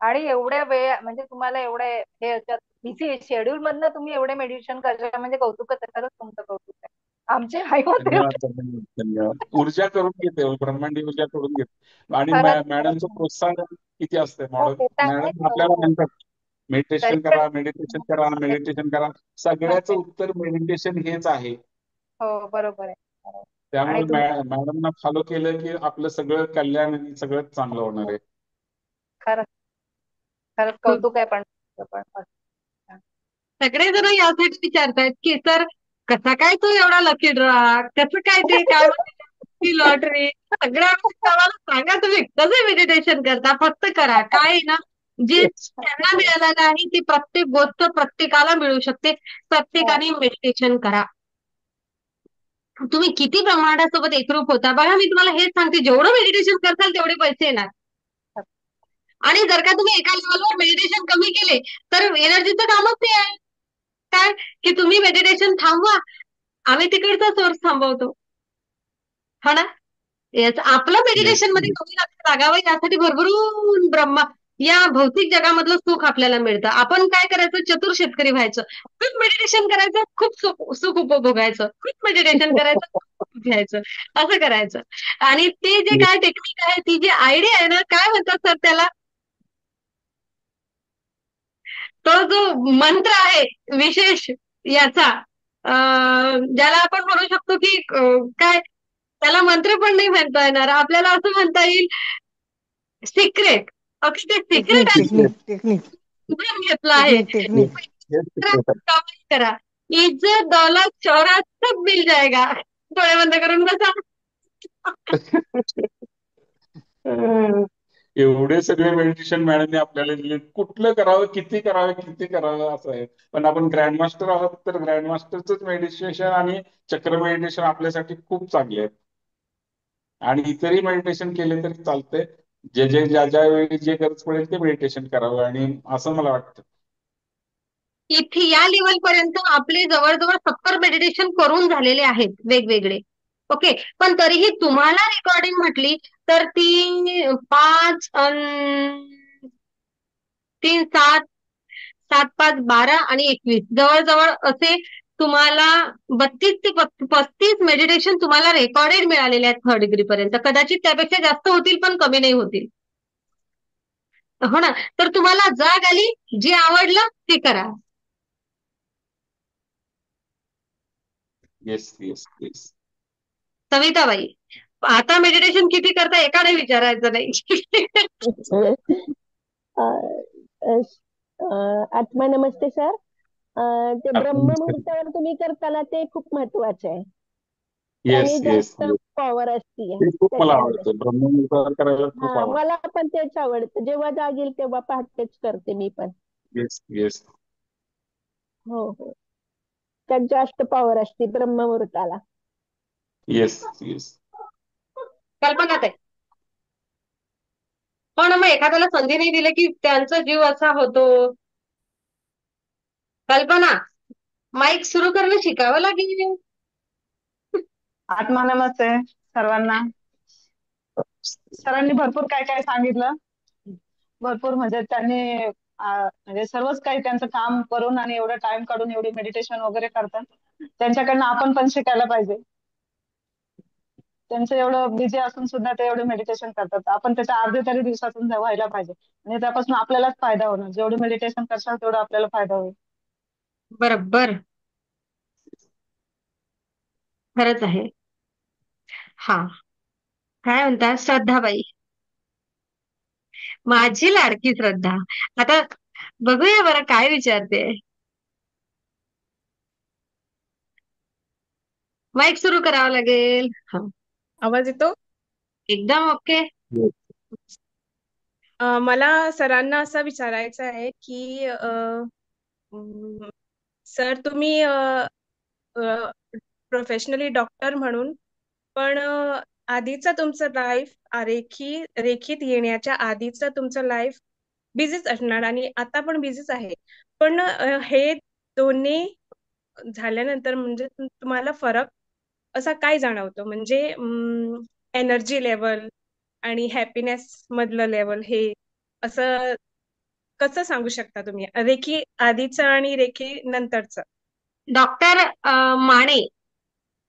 आणि एवढ्या वेळ म्हणजे तुम्हाला एवढे हे बिझी शेड्यूल मधनं तुम्ही एवढे मेडिटेशन करता म्हणजे कौतुकच आहे. खरंच तुमचं कौतुक आहे. आमचे आई होते धन्यवाद धन्यवाद धन्यवाद. ऊर्जा करून घेते, ब्रह्मांडी ऊर्जा करून घेते. आणि खरंच मॅडमचं प्रोत्साहन किती असते. हो ते तर आहेच. मॅडम हो आपल्याला हो म्हणतात तरी मेडिटेशन पण करा, मेडिटेशन करा, मेडिटेशन करा. सगळ्याचं उत्तर मेडिटेशन हेच आहे. हो बरोबर आहे. बरोबर. आणि त्यामुळे तुम्ही मॅडमना फॉलो केलं की आपलं सगळं कल्याण आणि सगळं चांगलं होणार आहे. खरंच खरंच खूप कौतुक आहे पण सगळेजण यासाठी विचारतायत की सर कसा काय तो एवढा लकी ड्रॉ, कसं काय ते काय म्हणते लॉटरी, सगळ्या गोष्टी आम्हाला सांगा. तुम्ही कसं मेडिटेशन करता, फक्त करा. काय आहे ना, जे त्यांना मिळालं नाही ती प्रत्येक गोष्ट प्रत्येकाला मिळू शकते. हो प्रत्येकाने मेडिटेशन करा. तुम्ही किती ब्रह्मांडासोबत एकरूप होता बघा. मी तुम्हाला हेच सांगते, जेवढं मेडिटेशन करताल तेवढे पैसे येणार. आणि जर का तुम्ही एका लेवलवर मेडिटेशन कमी केले तर एनर्जीचं कामच ते आहे. काय की तुम्ही मेडिटेशन थांबवा, आम्ही तिकडचा सोर्स थांबवतो. हो ना. येस, आपलं येस मेडिटेशन मध्ये कमी लक्ष लागावं यासाठी भरभरून या भौतिक जगामधलं सुख आपल्याला मिळतं. आपण काय करायचं, चतुर शेतकरी व्हायचं. खूप मेडिटेशन करायचं, खूप सुख सुख उपभोगायचं. खूप मेडिटेशन करायचं, खूप सुख घ्यायचं. असं करायचं. आणि ते जे काय टेक्निक आहे, ती जी आयडिया आहे ना, काय म्हणतात सर त्याला, तो जो मंत्र आहे विशेष याचा, ज्याला आपण म्हणू शकतो की काय त्याला मंत्र पण नाही म्हणता येणार आपल्याला, असं म्हणता येईल सिक्रेट. ओके, ते सिक्रेट टेक्निक घेतलं आहे. कमाई करा, इज्जत दौलत शोहरत सब मिल जाएगा. डोळे बंद करून बसा. एवढे सगळे मेडिटेशन मॅडमने आपल्याला दिले. कुठलं करावं, किती करावं, किती करावं असं आहे. पण आपण ग्रँडमास्टर आहोत तर ग्रँडमास्टरच मेडिटेशन आणि चक्र मेडिटेशन आपल्यासाठी खूप चांगले आहेत. आणि इतरही मेडिटेशन केले तरी चालतंय. ज्या ज्या वेळी जे गरज पडेल ते मेडिटेशन करावं, आणि असं मला वाटतं. इथे या लेवल पर्यंत आपले जवळजवळ 70 मेडिटेशन करून झालेले आहेत वेगवेगळे. ओके, पण तरीही तुम्हाला रेकॉर्डिंग म्हटली तर ती 5 3 7 7 5 12 आणि 21 जवळजवळ असे तुम्हाला 32 ते 35 मेडिटेशन तुम्हाला रेकॉर्डेड मिळालेले आहेत 3rd डिग्री पर्यंत. कदाचित त्यापेक्षा जास्त होतील पण कमी नाही होतील. हो ना. तर तुम्हाला जाग आली, जे आवडलं ते करा. Yes yes yes. सविताबाई, आता मेडिटेशन किती करता एकाने विचारायचं नाही. आत्मा नमस्ते सर. ते ब्रह्ममुहूर्तावर तुम्ही करताना ते खूप महत्वाचं आहे. त्याने येस येस जास्त पॉवर असते ते खूप मला त्याच्यामध्ये. आवडतं. ब्रह्ममुहूर्तावर करायला खूप हा, आवडतं. मला पण तेच आवडतं. जेव्हा जागेल तेव्हा पहाटेच करते मी पण. Yes yes. हो हो, त्यात जास्त पॉवर असते ब्रह्ममुहूर्ताला. Yes yes. कल्पना ताई, हो ना. मग एखाद्याला संधी नाही दिली की त्यांचा जीव असा होतो. कल्पना, माईक सुरू करणं शिकावं लागेल. आत्मा नमस्ते सर्वांना. सरांनी भरपूर काय काय सांगितलं. भरपूर म्हणजे त्यांनी म्हणजे सर्वच काही त्यांचं काम करून आणि एवढं टाइम काढून एवढे मेडिटेशन वगैरे करतात. त्यांच्याकडनं आपण पण शिकायला पाहिजे. त्यांचं एवढं बिझी असून सुद्धा ते एवढे मेडिटेशन करतात. आपण त्याच्या अर्धे तरी दिवसातून व्हायला पाहिजे. म्हणजे त्यापासून आपल्यालाच फायदा होणार. जेवढे मेडिटेशन करतात तेवढा आपल्याला फायदा होईल. बरोबर, खरंच आहे. हा, काय म्हणतात श्रद्धाबाई, माझी लाडकी श्रद्धा. आता बघूया बरं काय विचारते. माईक सुरू करावं लागेल. हा, आवाज येतो? एकदम ओके. मला सरांना असं विचारायचं आहे की सर तुम्ही प्रोफेशनली डॉक्टर म्हणून पण आधीचं तुमचं लाईफ रेखीत येण्याच्या आधीचं तुमचं लाईफ बिझीच असणार आणि आता पण बिझीच आहे. पण हे दोन्ही झाल्यानंतर म्हणजे तुम्हाला फरक असा काय जाणवतो? म्हणजे एनर्जी लेवल आणि हॅपीनेस मधलं लेवल हे असं कसं सांगू शकता तुम्ही? रेखी आधीचं आणि रेखी नंतरचं. Doctor Mane,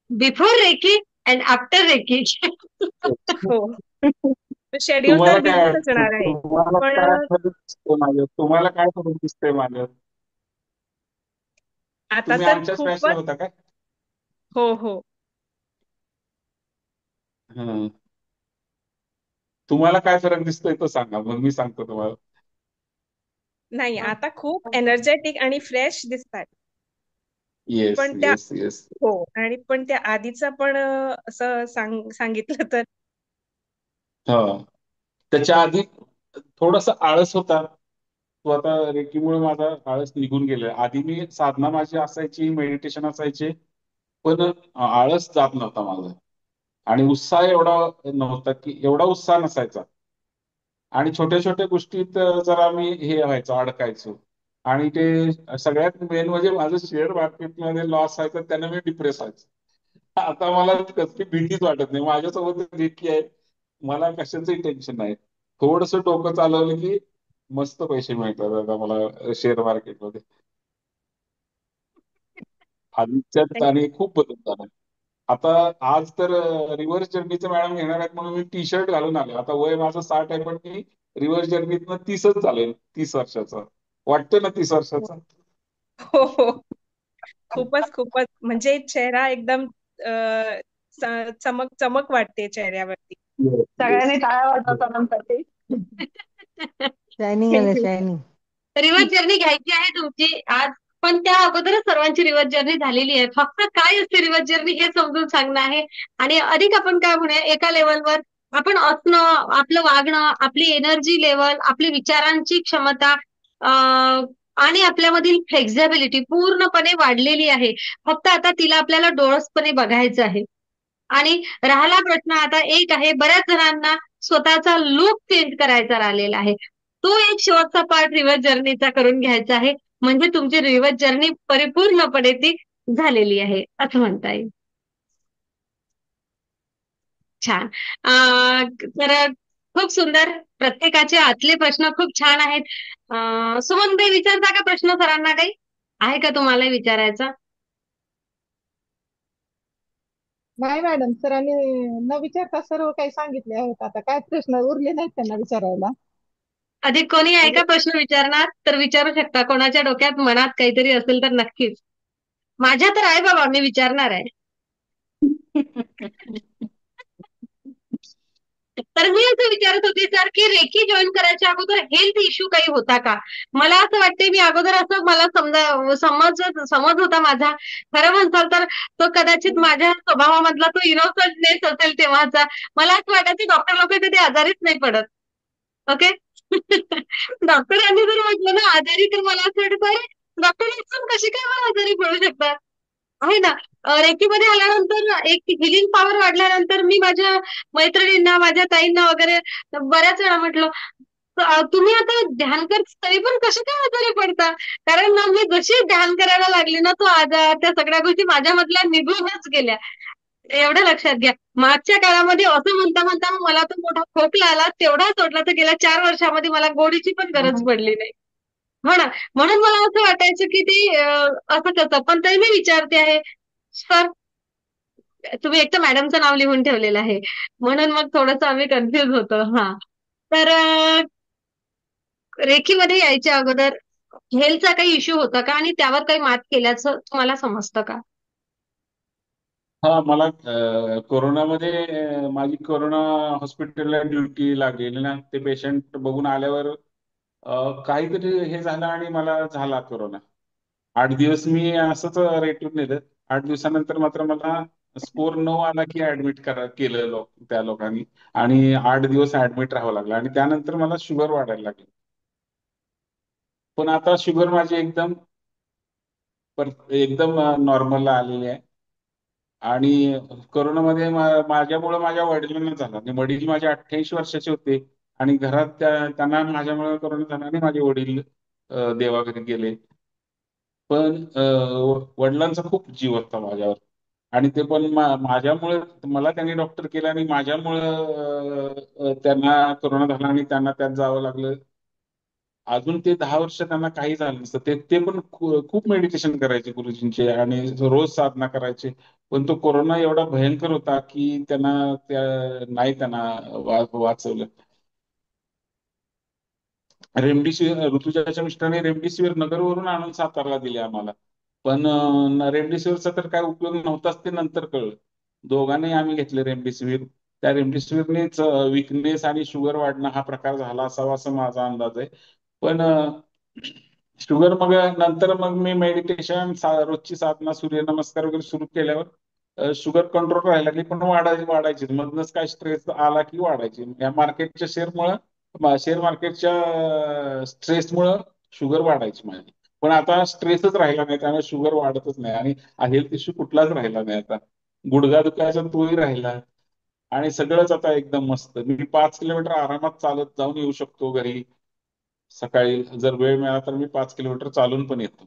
before reiki and after reiki. हो. शेड्यूल तुम्हाला तर काय बिझीच वाटतं? असणार आहे. तुम्हाला पण काय फरक दिसतोय माझ्यात? तुम्हाला काय फरक दिसतोय माझ्यात? आता तुम्ही तर आमच्याच बॅचला खूपच. होता काय? हो हो. हं. तुम्हाला काय फरक दिसतोय तो सांगा, मग मी सांगतो तुम्हाला. नाही, आता खूप एनर्जेटिक आणि फ्रेश दिसतात. येस पण त्या येस येस. हो आणि पण त्या आधीचं पण असं सांगितलं तर हा, त्याच्या आधी थोडासा आळस होता. तो आता रेकीमुळे माझा आळस निघून गेला. आधी मी साधना माझी असायची, मेडिटेशन असायचे, पण आळस जात नव्हता माझा आणि उत्साह एवढा नव्हता, की एवढा उत्साह नसायचा. आणि छोट्या छोट्या गोष्टीत जरा मी हे व्हायचो, अडकायचो. आणि ते सगळ्यात मेन म्हणजे माझं शेअर मार्केटमध्ये लॉस व्हायचं, त्याने मी डिप्रेस व्हायचो. आता मला कसली भीतीच वाटत नाही. माझ्यासोबत रेकी आहे, मला कशाचंही टेन्शन नाही. थोडस डोकं चालवलं की मस्त पैसे मिळतात आता मला शेअर मार्केटमध्ये. आधीच्यात आणि खूप बदल झाला. आता आज तर रिव्हर्स जर्नीचं मॅडम घेणार आहेत म्हणून मी टी शर्ट घालून आलो. आता वय माझं 60 आहे, पण मी रिव्हर्स जर्नीतनं 30च झालोय, 30 वर्षाचा. वाटतं ना 30 वर्षाचा. हो हो. खूपच म्हणजे चेहरा एकदम अ, चमक चमक वाटते चेहऱ्यावरती. येस सगळ्यांनी येस. टाळ्या वाजवा सरांसाठी. शायनिंग आलं शायनिंग. रिव्हर्स जर्नी घ्यायची आहे तुमची आज, पण त्या अगोदरच सर्वांची रिव्हर्स जर्नी झालेली आहे. फक्त काय असते रिव्हर्स जर्नी हे समजून सांगणं आहे. आणि अधिक आपण काय म्हणूया, एका लेवलवर आपण असणं, आपलं वागणं, आपली एनर्जी लेवल, आपली विचारांची क्षमता आणि आपल्यामधील फ्लेक्झिबिलिटी पूर्णपणे वाढलेली आहे. फक्त आता तिला आपल्याला डोळसपणे बघायचं आहे. आणि राहिला प्रश्न आता एक आहे, बऱ्याच जणांना स्वतःचा लुक चेंज करायचा राहिलेला आहे. तो एक शेवटचा पार्ट रिव्हर्स जर्नीचा करून घ्यायचा आहे. म्हणजे तुमची रिव्हर्स जर्नी परिपूर्णपणे ती झालेली आहे असं म्हणता येईल. छान. तर खूप सुंदर. प्रत्येकाचे आतले प्रश्न खूप छान आहेत. सुमनताई विचारता का प्रश्न सरांना? काही आहे का तुम्हाला विचारायचा? नाही मॅडम, सरांनी न विचारता सर्व काही सांगितले आहेत. आता काय प्रश्न उरले नाहीत त्यांना विचारायला. अधिक कोणी आहे म्हणजे का प्रश्न विचारणार? तर विचारू शकता. कोणाच्या डोक्यात मनात काहीतरी असेल तर नक्कीच. माझ्या तर आहे बाबा, मी विचारणार आहे. तर मी असं विचारत होते सर, की रेकी जॉईन करायच्या अगोदर हेल्थ इश्यू काही होता का? मला असं वाटते, मी अगोदर असं मला समज होता माझा. खरं म्हणसाल तर तो कदाचित माझ्या स्वभावामधला तो इनोसंटनेस असेल तेव्हाचा. मला असं वाटायचं डॉक्टर लोक कधी आजारीच नाही पडत. ओके. डॉक्टरांनी जर म्हटलं ना आजारी, तर मला असं वाटतं अरे डॉक्टर कशी काय मला आजारी पडू शकतात? आहे ना. रेकीमध्ये आल्यानंतर एक हिलिंग पॉवर वाढल्यानंतर मी माझ्या मैत्रिणींना, माझ्या ताईंना वगैरे बऱ्याच वेळा म्हटलं, तुम्ही आता ध्यान करता तरी पण कसे काय आजारी पडता? कारण ना मी जशी ध्यान करायला लागली ना, तो आजार, त्या सगळ्या गोष्टी माझ्यामधल्या निघूनच गेल्या. एवढं लक्षात घ्या. मागच्या काळामध्ये असं म्हणता म्हणता मला तो मोठा खोकला आला, तेवढा सोडला तर गेल्या 4 वर्षामध्ये मला गोळीची पण गरज पडली नाही. हो ना. म्हणून मला असं वाटायचं की ते असं कसं. पण तरी मी विचारते आहे सर, तुम्ही एक तर मॅडमचं नाव लिहून ठेवलेलं आहे म्हणून मग थोडंसं आम्ही कन्फ्युज होतो. हा, तर रेखीमध्ये यायच्या अगोदर हेल्थचा काही इश्यू होता का आणि त्यावर काही मात केल्याचं तुम्हाला समजतं का? हा, मला कोरोनामध्ये माझी कोरोना हॉस्पिटलला ड्युटी लागलेली ना, ते पेशंट बघून आल्यावर काहीतरी हे झालं आणि मला झाला कोरोना. 8 दिवस मी असंच रेटून नेलं. 8 दिवसानंतर मात्र मला स्कोर 9 आला की ऍडमिट केलं त्या लोकांनी, आणि 8 दिवस ऍडमिट राहावं लागलं, आणि त्यानंतर मला शुगर वाढायला लागली. पण आता शुगर माझी एकदम नॉर्मलला आलेली आहे. आणि कोरोनामध्ये माझ्यामुळे माझ्या वडिलांना झाला, आणि वडील माझे 88 वर्षाचे होते, आणि घरात त्यांना माझ्यामुळे कोरोना झाला आणि माझे वडील देवाघरी गेले. पण वडिलांचा खूप जीव होता माझ्यावर, आणि ते पण माझ्यामुळे मला त्यांनी डॉक्टर केलं, आणि माझ्यामुळं त्यांना कोरोना झाला आणि त्यांना त्यात जावं लागलं. अजून ते 10 वर्ष त्यांना काही झालं नसतं. ते पण खूप मेडिटेशन करायचे गुरुजींचे, आणि रोज साधना करायचे. पण तो कोरोना एवढा भयंकर होता की नाही त्यांना वाचवलं. रेमडेसिवीर ऋतुजाच्या मिस्टरांनी रेमडेसिवीर नगरवरून आणून सातारला दिले आम्हाला. पण रेमडेसिवीरचा तर काय उपयोग नव्हताच, ते नंतर कळलं. दोघांनाही आम्ही घेतले रेमडेसिवीर. त्या रेमडेसिवीरनेच विकनेस आणि शुगर वाढणं हा प्रकार झाला असावा, असं माझा अंदाज आहे. पण शुगर मग नंतर मग मी मेडिटेशन, रोजची साधना, सूर्यनमस्कार वगैरे सुरू केल्यावर शुगर कंट्रोल राहायला लागली, पण वाढायची मधनच काय स्ट्रेस आला की वाढायची. या मार्केटच्या शेअर मार्केटच्या स्ट्रेसमुळं शुगर वाढायची माझी. पण आता स्ट्रेसच राहिला नाही, त्यामुळे शुगर वाढतच नाही, आणि हेल्थ इश्यू कुठलाच राहिला नाही. आता गुडघा दुखायचा तोही राहिला, आणि सगळंच आता एकदम मस्त. मी 5 किलोमीटर आरामात चालत जाऊन येऊ शकतो घरी. सकाळी जर वेळ मिळाला तर मी 5 किलोमीटर चालून पण येतो.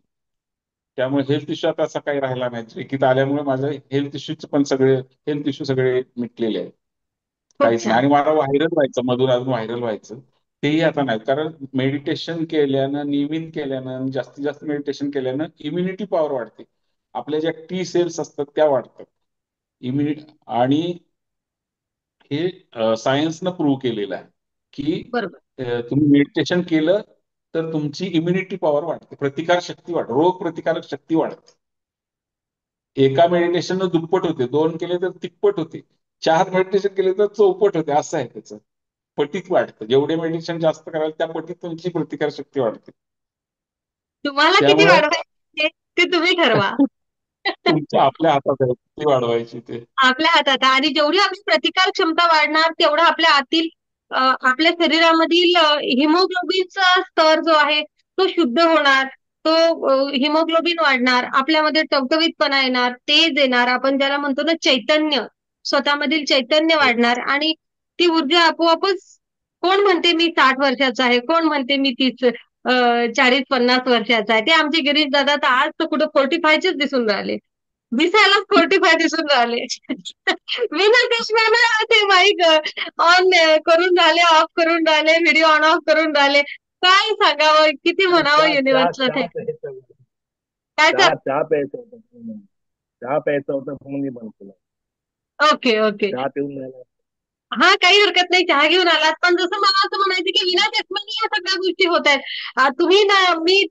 त्यामुळे हेल्थ इश्यू आता असा काही राहिला नाही. ट्रेकिंग आल्यामुळे माझे हेल्थ इश्यू सगळे मिटलेले आहेत. खूप काहीच नाही. छान. आणि मला व्हायरल व्हायचं, मधून अजून व्हायरल व्हायचं, तेही आता नाही. कारण मेडिटेशन केल्यानं, नियमित केल्यानं, जास्तीत जास्त मेडिटेशन केल्यानं इम्युनिटी पॉवर वाढते. आपल्या ज्या टी सेल्स असतात त्या वाढतात. आणि हे सायन्सनं प्रूव्ह केलेलं आहे की बरोबर. तुम्ही मेडिटेशन केलं तर तुमची इम्युनिटी पॉवर वाढते, प्रतिकार शक्ती रोग प्रतिकारक शक्ती वाढते. एका मेडिटेशन दुप्पट होते, 2 केले तर तिप्पट होते, 4 मेडिटेशन केले तर चौपट होते. असं आहे त्याचं. पटीत वाढतं. जेवढे मेडिटेशन जास्त कराल त्या पटीत तुमची प्रतिकार शक्ती वाढते. तुम्हाला किती त्यामुळं वाढवायचे ते तुम्ही ठरवा. तुमच्या आपल्या हातात आहे किती वाढवायची ते. आपल्या हातात आहे. आणि जेवढी आपली प्रतिकार क्षमता वाढणार तेवढं आपल्या आतील आपल्या शरीरामधील हिमोग्लोबिनचा स्तर जो आहे तो शुद्ध होणार. तो हिमोग्लोबिन वाढणार, आपल्यामध्ये टवटवीतपणा येणार, तेज येणार, आपण ज्याला म्हणतो ना चैतन्य, स्वतःमधील चैतन्य वाढणार, आणि ती ऊर्जा आपोआपच. कोण म्हणते मी 60 वर्षाचा आहे, कोण म्हणते मी 40-50 वर्षाचा आहे. ते आमचे गिरीश दादा तर आज तर कुठं 45चेच दिसून राहिले, दिसायला 45 दिसून राहिले. विना चष्म्यानं ते माईक ऑन करून राहिले, ऑफ करून राहिले, व्हिडिओ ऑन ऑफ करून राहिले. काय सांगावं, किती म्हणावं युनिव्हर्सला थँक्यू. काय सर? चहा प्यायचा होता. चहा प्यायचा होता म्हणून मी बंद केला. Okay okay. चहा पिऊन राहिला. हा, काही हरकत नाही, चहा घेऊन आलात. पण जसं मला असं म्हणायचं की विना चष्म्याने या सगळ्या गोष्टी होत आहेत. तुम्ही ना,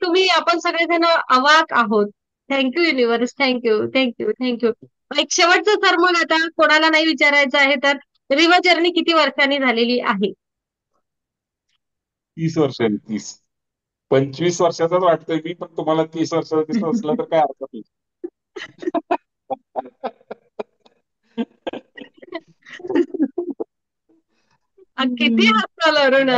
तुम्ही, आपण सगळेजण अवाक आहोत. Thank you universe, thank you thank you thank you. एक शेवटचं सर, मग आता कोणाला नाही विचारायचं आहे तर रिवा जर्नी किती वर्षांनी झालेली आहे? 30 वर्षांनी. 25 वर्षाचाच वाटतोय मी, पण तुम्हाला 30 वर्षाचा दिसत असला तर काय हरकत नाही. किती हसताल अरुण.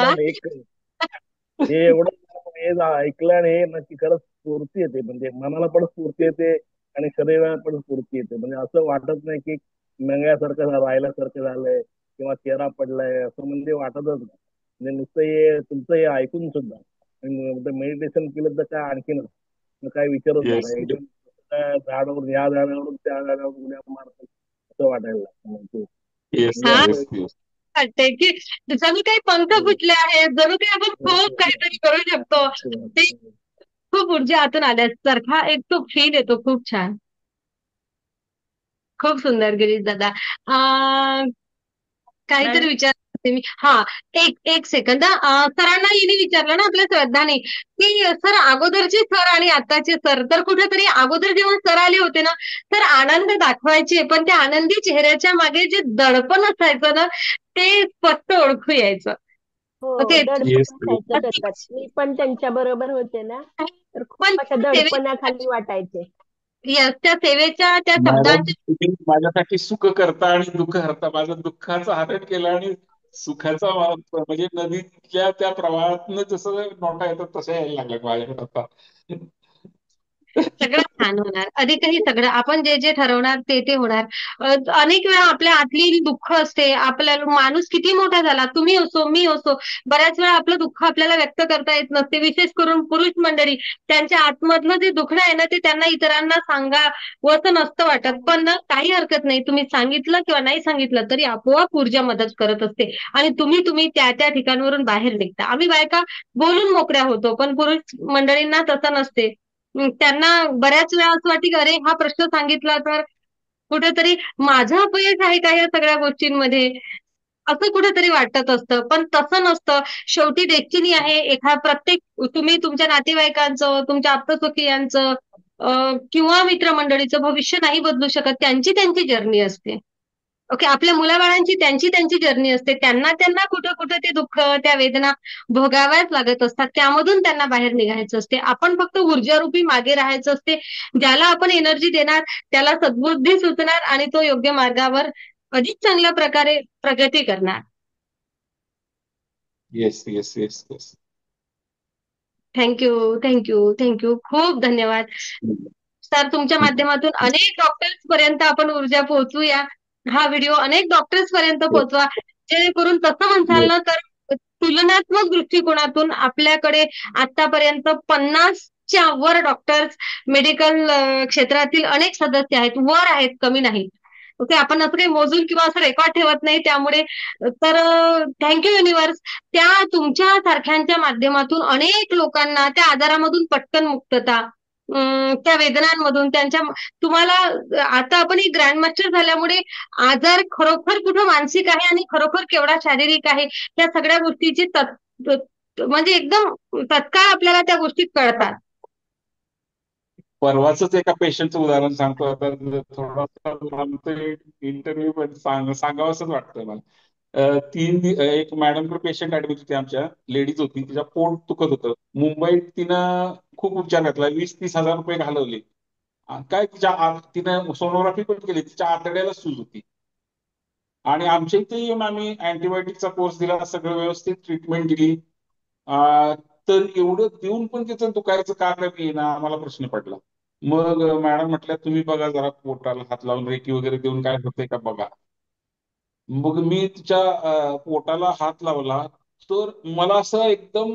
हे एवढं हे ऐकलं आणि हे नक्की खरंच स्फूर्ती येते, म्हणजे मनाला पण स्फूर्ती येते आणि शरीराला पण स्फूर्ती येते. म्हणजे असं वाटत नाही की मेंगळ्यासारखं राहिल्यासारखं झालंय किंवा चेहरा पडलाय, असं म्हणजे वाटतच नाही. म्हणजे नुसतं हे तुमचं हे ऐकून सुद्धा मेडिटेशन केलं तर काय आणखीन काय विचारच येस नाही. एकदम झाडावरून, या झाडावरून त्या झाडावरून उड्या मारतो असं वाटायला लागतं. येस हा, येस येस. वाटतंय की जणू काही पंख फुटले आहेत, जणू काही आपण खूप काहीतरी करू शकतो. ते खूप ऊर्जा आतून आल्यासारखा एक तो फील येतो. खूप छान, खूप सुंदर गिरीश दादा. काहीतरी मॅडम विचारते मी. हा, एक सेकंद. सरांना हिने विचारलं ना, आपल्या श्रद्धाने, की सर अगोदरचे सर आणि आताचे सर, तर कुठेतरी अगोदर जेव्हा सर आले होते ना, तर आनंद दाखवायचे, पण त्या आनंदी चेहऱ्याच्या मागे जे दडपण असायचं ना, ते स्पष्ट ओळखू यायचं. हो, ओके. दडपण येस येस. असायचं त्याच्यात. मी पण त्यांच्या बरोबर होते ना, तर पण खूप अशा दडपणाखाली वाटायचे. यस, त्या सेवेच्या त्या मॅडम शब्दांच्या तुम्ही माझ्यासाठी सुख करता आणि दुःख हरता. माझं दुःखाचं हरण केलं आणि सुखाचा म्हणजे नदीच्या त्या प्रवाहातनं जसं नोटा येतात तसं यायला लागल्या माझ्याकडे आता. सगळं छान होणार. अधिकही सगळं आपण जे जे ठरवणार ते ते होणार. अनेक वेळा आपल्या आतली दुःख असते. आपल्याला माणूस किती मोठा झाला, तुम्ही असो, मी असो, बऱ्याच वेळा आपलं दुःख आपल्याला व्यक्त करता येत नसते. विशेष करून पुरुष मंडळी त्यांच्या आतमधलं जे दुखणं आहे ना, ते त्यांना इतरांना सांगावंसं नसतं वाटत. पण ना काही हरकत नाही. तुम्ही सांगितलं किंवा नाही सांगितलं तरी आपोआप ऊर्जा मदत करत असते आणि तुम्ही त्या त्या ठिकाणावरून बाहेर निघता. आम्ही बायका बोलून मोकळ्या होतो, पण पुरुष मंडळींना तसं नसते. त्यांना बऱ्याच वेळा असं वाटतं की अरे हा प्रश्न सांगितला तर कुठेतरी माझं अपयश आहे का या सगळ्या गोष्टींमध्ये, असं कुठेतरी वाटत असतं. पण तसं नसतं. शेवटी डेस्टिनी आहे. प्रत्येक तुम्ही तुमच्या नातेवाईकांचं, तुमच्या आप्तस्वकीयांचं किंवा मित्रमंडळीचं भविष्य नाही बदलू शकत. त्यांची त्यांची जर्नी असते. ओके. आपल्या मुलाबाळांची त्यांची त्यांची जर्नी असते. त्यांना त्यांना कुठं कुठं ते दुःख, त्या वेदना भोगाव्याच लागत असतात. त्यामधून त्यांना बाहेर निघायचं असते. आपण फक्त ऊर्जारूपी मागे राहायचं असते. ज्याला आपण एनर्जी देणार त्याला सद्बुद्धी सुचणार आणि तो योग्य मार्गावर अधिक चांगल्या प्रकारे प्रगती करणार. Yes yes yes yes. Thank you, thank you, thank you. खूप धन्यवाद. सर, तुमच्या माध्यमातून अनेक डॉक्टर्स पर्यंत आपण ऊर्जा पोहोचूया. हा व्हिडिओ अनेक डॉक्टर्स पर्यंत पोहोचवा. जेणेकरून तसं म्हणसाल ना तर तुलनात्मक दृष्टिकोनातून आपल्याकडे आतापर्यंत 50च्या वर डॉक्टर्स मेडिकल क्षेत्रातील अनेक सदस्य आहेत. वर आहेत, कमी नाहीत. ओके. आपण असं काही मोजून किंवा असं रेकॉर्ड ठेवत नाही. त्यामुळे तर थँक्यू युनिव्हर्स. त्या तुमच्या सारख्यांच्या माध्यमातून अनेक लोकांना त्या आजारामधून पटकन मुक्तता, त्या वेदनांमधून त्यांच्या तुम्हाला आता आपण एक ग्रँड मास्टर झाल्यामुळे आजार खरोखर कुठं मानसिक आहे आणि खरोखर केवढा शारीरिक आहे या सगळ्या गोष्टीची म्हणजे एकदम तत्काळ आपल्याला त्या गोष्टी कळतात. परवाच एका पेशंटचं उदाहरण सांगतो. आता थोडासा इंटरव्ह्यू पण सांगावंसंच वाटतं मला. एक मॅडमकडे पेशंट ऍडमिट होती, आमच्या लेडीज होती. तिच्या पोट दुखत होतं. मुंबईत तिनं खूप उपचार घातला, 20-30 हजार रुपये घालवले. काय तिनं सोनोग्राफी पण केली, तिच्या आतड्याला सूज होती. आणि आमच्या इथे येऊन आम्ही अँटीबायोटिकचा कोर्स दिला, सगळं व्यवस्थित ट्रीटमेंट दिली. तर एवढं देऊन पण तिचं दुखायचं का कमी येईना, आम्हाला प्रश्न पडला. मग मॅडम म्हटल्या तुम्ही बघा जरा पोटाला हात लावून रेकी वगैरे देऊन काय होतंय का बघा. मग मी तिच्या पोटाला हात लावला तर मला असं एकदम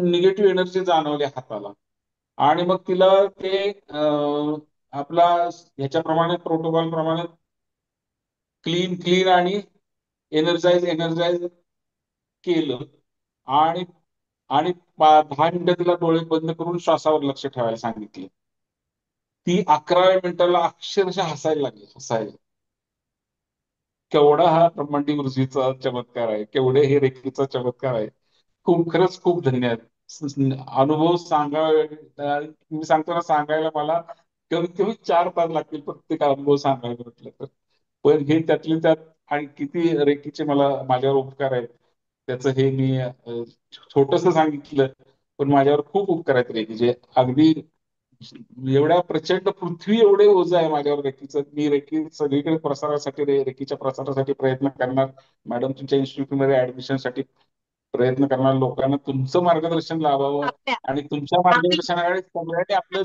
निगेटिव्ह एनर्जी जाणवली हाताला. आणि मग तिला ते आपला ह्याच्याप्रमाणे प्रोटोकॉल प्रमाणे क्लीन क्लीन आणि एनर्जाइज केलं. आणि आणि 10 मिनिटं तिला डोळे बंद करून श्वासावर लक्ष ठेवायला सांगितले. ती 11व्या मिनिटाला अक्षरशः हसायला लागली, हसायला. केवढा हा ब्रह्मांडी ऊर्जेचा चमत्कार आहे, केवढे हे रेखीचा चमत्कार आहे. खरंच खूप धन्यवाद. अनुभव मी सांगतो ना, सांगायला मला कमीत कमी 4 तास लागतील प्रत्येक अनुभव सांगायला म्हटलं तर. पण हे त्यातले त्यात आणि किती रेखीचे मला माझ्यावर उपकार आहेत त्याचं हे मी छोटस सांगितलं. पण माझ्यावर खूप उपकार आहेत रेखीचे. अगदी एवढ्या प्रचंड पृथ्वी एवढे ओझ आहे माझ्यावर रेखीचं. मी रेखी सगळीकडे प्रसारासाठी रेखीच्या प्रसारासाठी प्रयत्न करणार. मॅडम तुमच्या इन्स्टिट्यूटमध्ये ऍडमिशनसाठी प्रयत्न करणार. लोकांना तुमचं मार्गदर्शन लाभावं आणि तुमच्या मार्गदर्शनाकडे सगळ्यांनी आपलं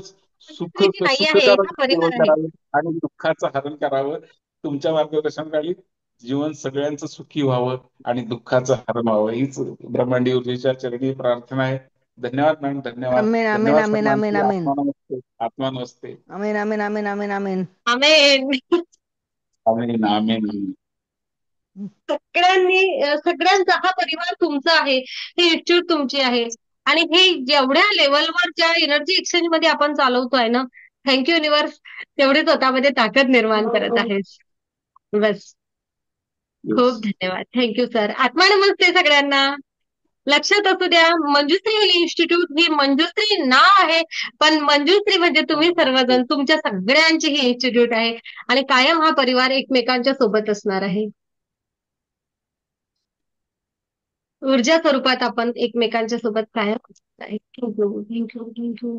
नाही आहे, सुखकारक हा परिवार जीवन आहे. करावं आणि दुःखाचं हरण करावं. तुमच्या मार्गदर्शनाखाली जीवन सगळ्यांचं सुखी व्हावं आणि दुःखाचं हरण व्हावं, हीच ब्रह्मांडी ऊर्जेच्या चरणी प्रार्थना आहे. धन्यवाद मॅम, धन्यवाद. आमेन आमेन धन्यवाद आमेन आमेन सर्वांची. आमेन आत्मा नमस्ते, आत्मा नमस्ते. आमेन आमेन आमेन आमेन आमेन आमेन. आमेन आमेन. सगळ्यांचा हा परिवार तुमचा आहे, हे इन्स्टिट्यूट तुमची आहे. आणि हे जेवढ्या लेवलवर ज्या एनर्जी एक्सचेंज मध्ये आपण चालवतोय ना, थँक्यू युनिव्हर्स, तेवढी स्वतःमध्ये ताकद निर्माण करत आहेस. बस. खूप धन्यवाद. Thank you sir. आत्मा नमस्ते सगळ्यांना. लक्षात असू द्या, मंजुश्री हेल्थ इन्स्टिट्यूट ही मंजुश्री नाव आहे, पण मंजुश्री म्हणजे तुम्ही सर्वजण, तुमच्या सगळ्यांची ही इन्स्टिट्यूट आहे आणि कायम हा परिवार एकमेकांच्या सोबत असणार आहे. ऊर्जा स्वरूपात आपण एकमेकांच्या सोबत कायम. Thank you, thank you, thank you.